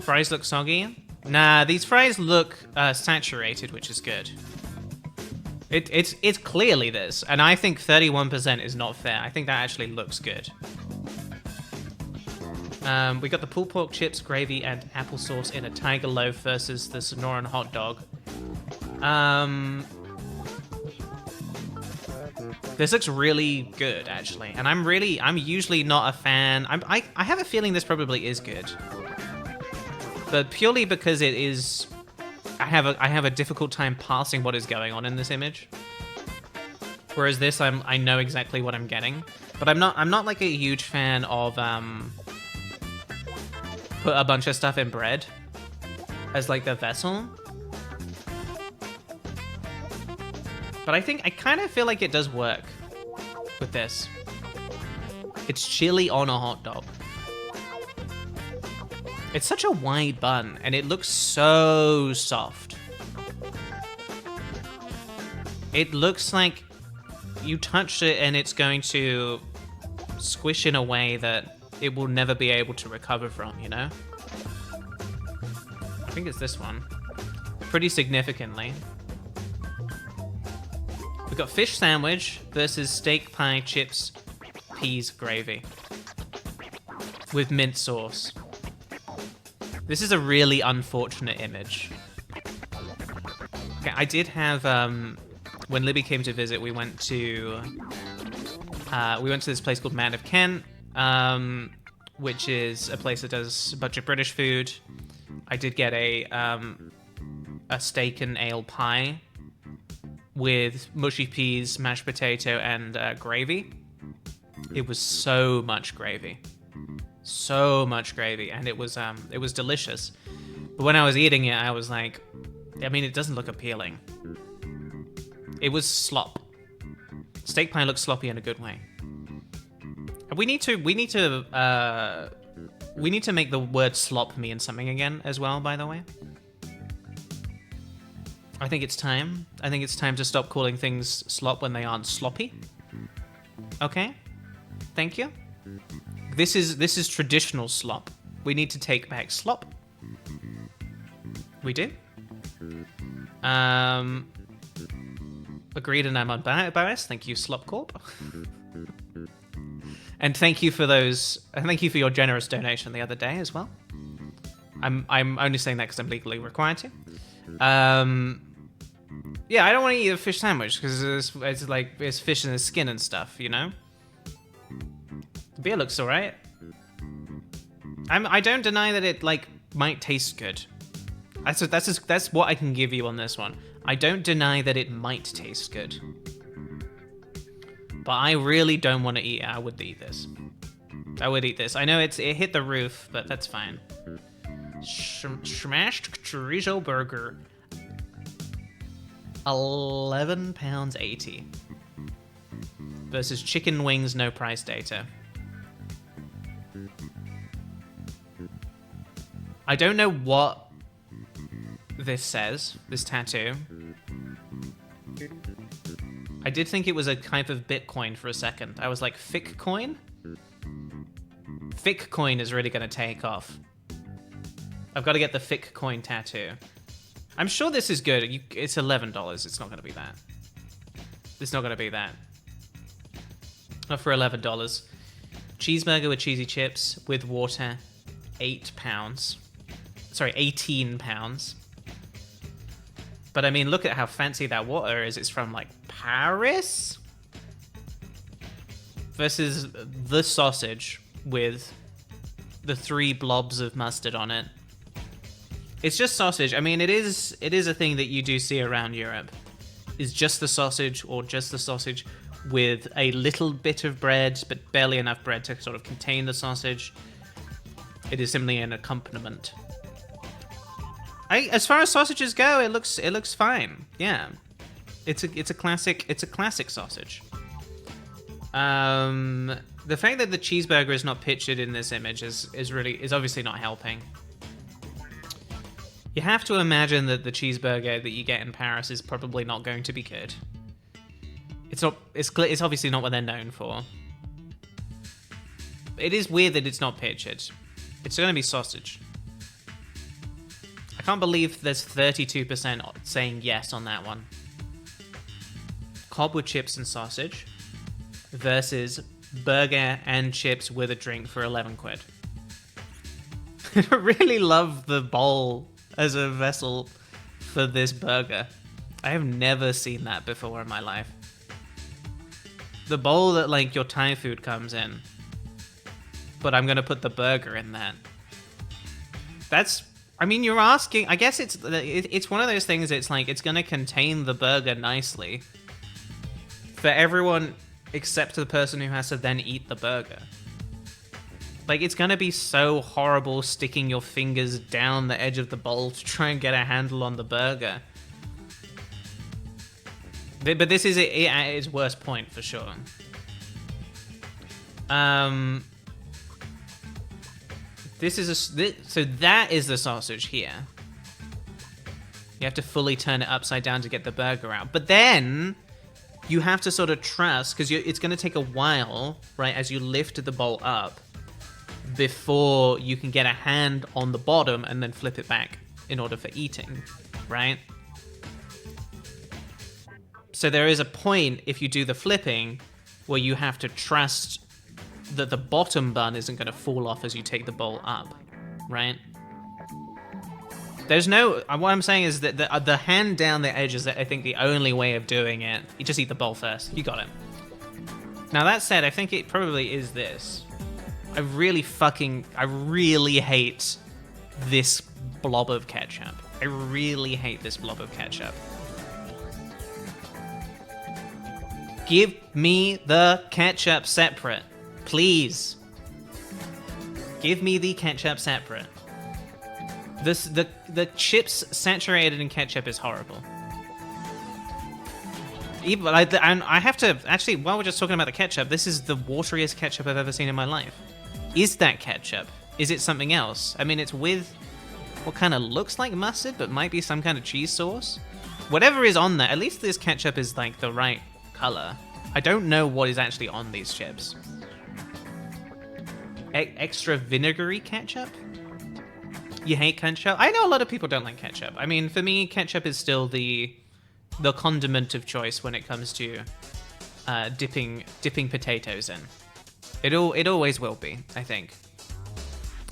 Fries look soggy. Nah, these fries look saturated, which is good. It's clearly this, and I think 31% is not fair. I think that actually looks good. We got the pulled pork chips, gravy, and applesauce in a tiger loaf versus the Sonoran hot dog. This looks really good, actually, and I'm usually not a fan. I have a feeling this probably is good. But purely because it is, I have a difficult time parsing what is going on in this image. Whereas this, I know exactly what I'm getting, but I'm not like a huge fan of put a bunch of stuff in bread as like the vessel. But I kind of feel like it does work with this. It's chili on a hot dog. It's such a wide bun, and it looks so soft. It looks like you touch it and it's going to squish in a way that it will never be able to recover from, you know? I think it's this one. Pretty significantly. We've got fish sandwich versus steak pie, chips, peas, gravy. With mint sauce. This is a really unfortunate image. Okay, I did have, when Libby came to visit, we went to this place called Man of Kent, which is a place that does a bunch of British food. I did get a steak and ale pie with mushy peas, mashed potato, and gravy. It was so much gravy. So much gravy, and it was delicious. But when I was eating it, I was like, I mean, it doesn't look appealing. It was slop. Steak pie looks sloppy in a good way. We need to make the word slop mean something again as well, by the way. I think it's time. I think it's time to stop calling things slop when they aren't sloppy. Okay? Thank you. This is traditional slop. We need to take back slop. We do. Agreed, and I'm unbiased. Thank you, Slop Corp. And thank you for those. Thank you for your generous donation the other day as well. I'm only saying that because I'm legally required to. Yeah, I don't want to eat a fish sandwich because it's like it's fish in the skin and stuff, you know. The beer looks alright. I don't deny that it like might taste good. That's what I can give you on this one. I don't deny that it might taste good. But I really don't want to eat it. I would eat this. I would eat this. I know it hit the roof, but that's fine. Smashed chorizo burger. £11.80. Versus chicken wings, no price data. I don't know what this says, this tattoo. I did think it was a type of Bitcoin for a second. I was like, Fic coin? Fic coin is really going to take off. I've got to get the Fic coin tattoo. I'm sure this is good. It's $11. It's not going to be that. It's not going to be that. Not for $11. Cheeseburger with cheesy chips with water, £8. Sorry, £18. But I mean, look at how fancy that water is. It's from like Paris versus the sausage with the 3 blobs of mustard on it. It's just sausage. I mean, it is a thing that you do see around Europe. Is just the sausage or just the sausage with a little bit of bread, but barely enough bread to sort of contain the sausage. It is simply an accompaniment. As far as sausages go, it looks fine. Yeah, it's a classic sausage. The fact that the cheeseburger is not pictured in this image is obviously not helping. You have to imagine that the cheeseburger that you get in Paris is probably not going to be good. It's obviously not what they're known for. It is weird that it's not pictured. It's going to be sausage. I can't believe there's 32% saying yes on that one. Cob with chips and sausage versus burger and chips with a drink for 11 quid. I really love the bowl as a vessel for this burger. I have never seen that before in my life. The bowl that like your Thai food comes in, but I'm gonna put the burger in that. I mean, you're asking. I guess it's one of those things. It's like it's gonna contain the burger nicely for everyone except the person who has to then eat the burger. Like, it's gonna be so horrible sticking your fingers down the edge of the bowl to try and get a handle on the burger. But this is it at its worst point for sure. So that is the sausage here. You have to fully turn it upside down to get the burger out. But then you have to sort of trust, because it's going to take a while, right, as you lift the bowl up before you can get a hand on the bottom and then flip it back in order for eating, right? So there is a point, if you do the flipping, where you have to trust that the bottom bun isn't going to fall off as you take the bowl up, right? There's no... What I'm saying is that the hand down the edge is, I think, the only way of doing it. You just eat the bowl first. You got it. Now, that said, I think it probably is this. I really hate this blob of ketchup. I really hate this blob of ketchup. Give me the ketchup separate. Please. Give me the ketchup separate. The chips saturated in ketchup is horrible. Even and I have to actually, while we're just talking about the ketchup, this is the wateriest ketchup I've ever seen in my life. Is that ketchup? Is it something else? I mean, it's with what kind of looks like mustard, but might be some kind of cheese sauce. Whatever is on there, at least this ketchup is like the right color. I don't know what is actually on these chips. Extra vinegary ketchup? You hate ketchup? I know a lot of people don't like ketchup. I mean, for me, ketchup is still the condiment of choice when it comes to dipping potatoes in. It always will be, I think.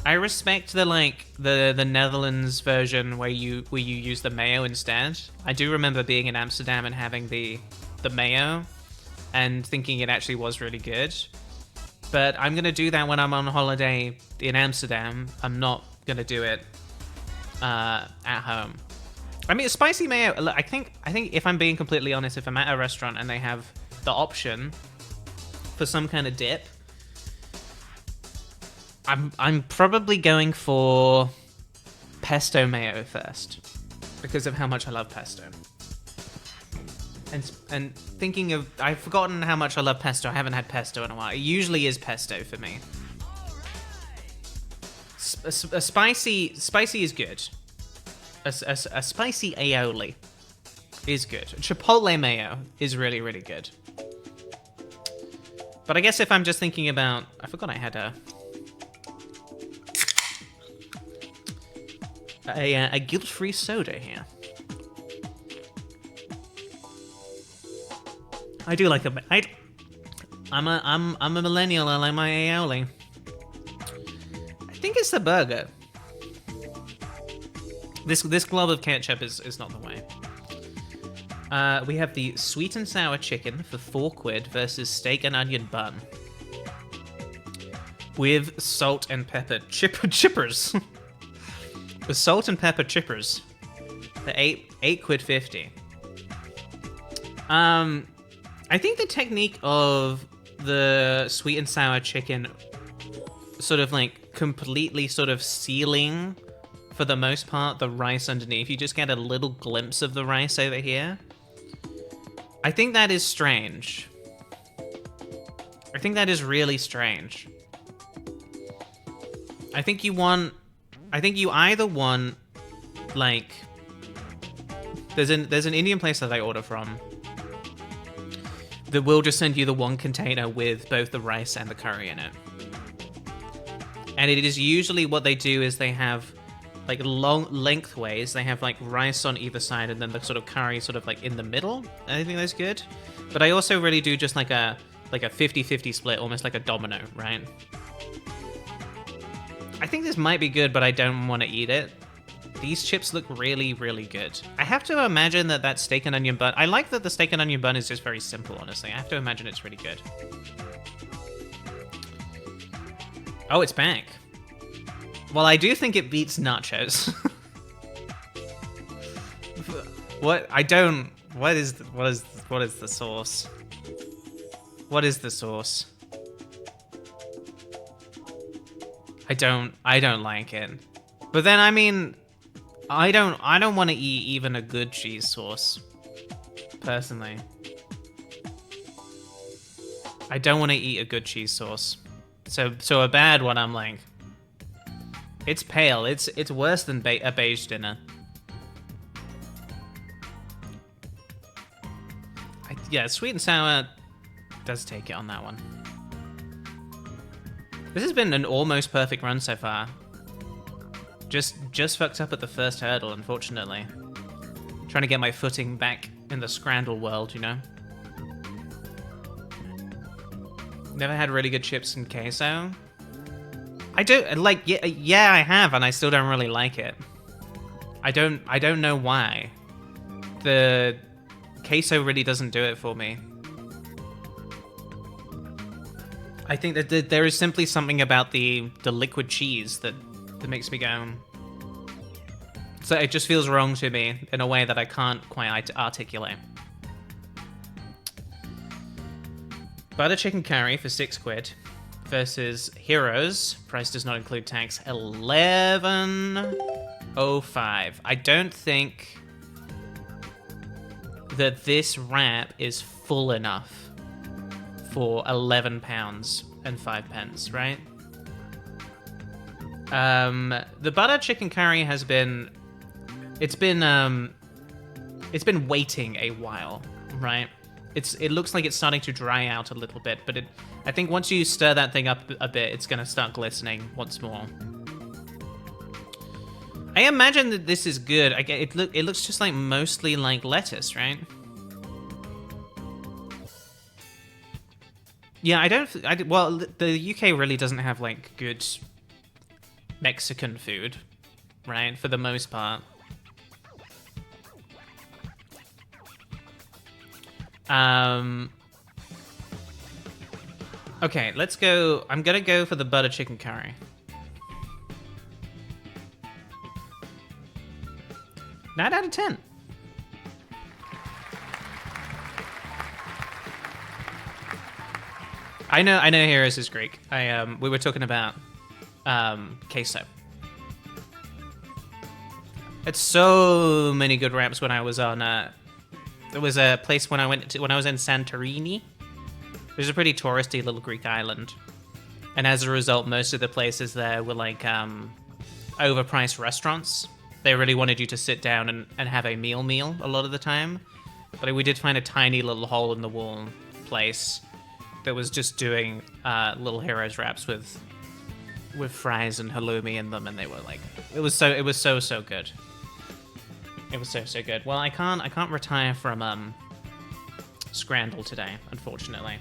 I respect the Netherlands version where you use the mayo instead. I do remember being in Amsterdam and having the mayo and thinking it actually was really good. But I'm gonna do that when I'm on holiday in Amsterdam. I'm not gonna do it at home. I mean, spicy mayo. I think if I'm being completely honest, if I'm at a restaurant and they have the option for some kind of dip, I'm probably going for pesto mayo first because of how much I love pesto. And thinking of, I've forgotten how much I love pesto. I haven't had pesto in a while. It usually is pesto for me. A spicy is good. A spicy aioli is good. Chipotle mayo is really, really good. But I guess if I'm just thinking about, I forgot I had a guilt-free soda here. I do like I'm a millennial. I like my aioli. I think it's the burger. This glob of ketchup is not the way. We have the sweet and sour chicken for £4 versus steak and onion bun with salt and pepper chippers. With salt and pepper chippers for £8.50. I think the technique of the sweet and sour chicken sort of like completely sort of sealing, for the most part, the rice underneath. You just get a little glimpse of the rice over here. I think that is strange. I think that is really strange. I think you either want, like, there's an Indian place that I order from that will just send you the one container with both the rice and the curry in it. And it is usually what they do is they have like long lengthways, they have like rice on either side and then the sort of curry sort of like in the middle. I think that's good. But I also really do just like a 50-50 split, almost like a domino, right? I think this might be good, but I don't want to eat it. These chips look really, really good. I have to imagine that steak and onion bun... I like that the steak and onion bun is just very simple, honestly. I have to imagine it's really good. Oh, it's back. Well, I do think it beats nachos. What? I don't... What is the sauce? What is the sauce? I don't like it. But then, I mean... I don't want to eat even a good cheese sauce, personally. I don't want to eat a good cheese sauce. So a bad one, I'm like, it's pale. It's worse than a beige dinner. Yeah, sweet and sour does take it on that one. This has been an almost perfect run so far. Just fucked up at the first hurdle, unfortunately. Trying to get my footing back in the Scrandle world, you know? Never had really good chips and queso. I don't, like, yeah, I have, and I still don't really like it. I don't know why. The queso really doesn't do it for me. I think that there is simply something about the liquid cheese that makes me go... So it just feels wrong to me in a way that I can't quite articulate. Butter chicken curry for £6 versus Heroes, price does not include tax, $11.05. I don't think that this wrap is full enough for £11 and 5 pence, right? The butter chicken curry has been, it's been waiting a while, right? It looks like it's starting to dry out a little bit, but I think once you stir that thing up a bit, it's gonna start glistening once more. I imagine that this is good. It looks just like mostly like lettuce, right? Yeah, well, the UK really doesn't have like good Mexican food, right? For the most part. Okay, let's go. I'm gonna go for the butter chicken curry. 9 out of 10. I know Heroes is Greek. We were talking about queso. It's so many good wraps when I was on there was a place when I was in Santorini. There's a pretty touristy little Greek island. And as a result, most of the places there were like overpriced restaurants. They really wanted you to sit down and have a meal a lot of the time. But we did find a tiny little hole in the wall place that was just doing little Heroes wraps with fries and halloumi in them, and they were like, it was so good. It was so good. Well, I can't retire from Scrandle today, unfortunately.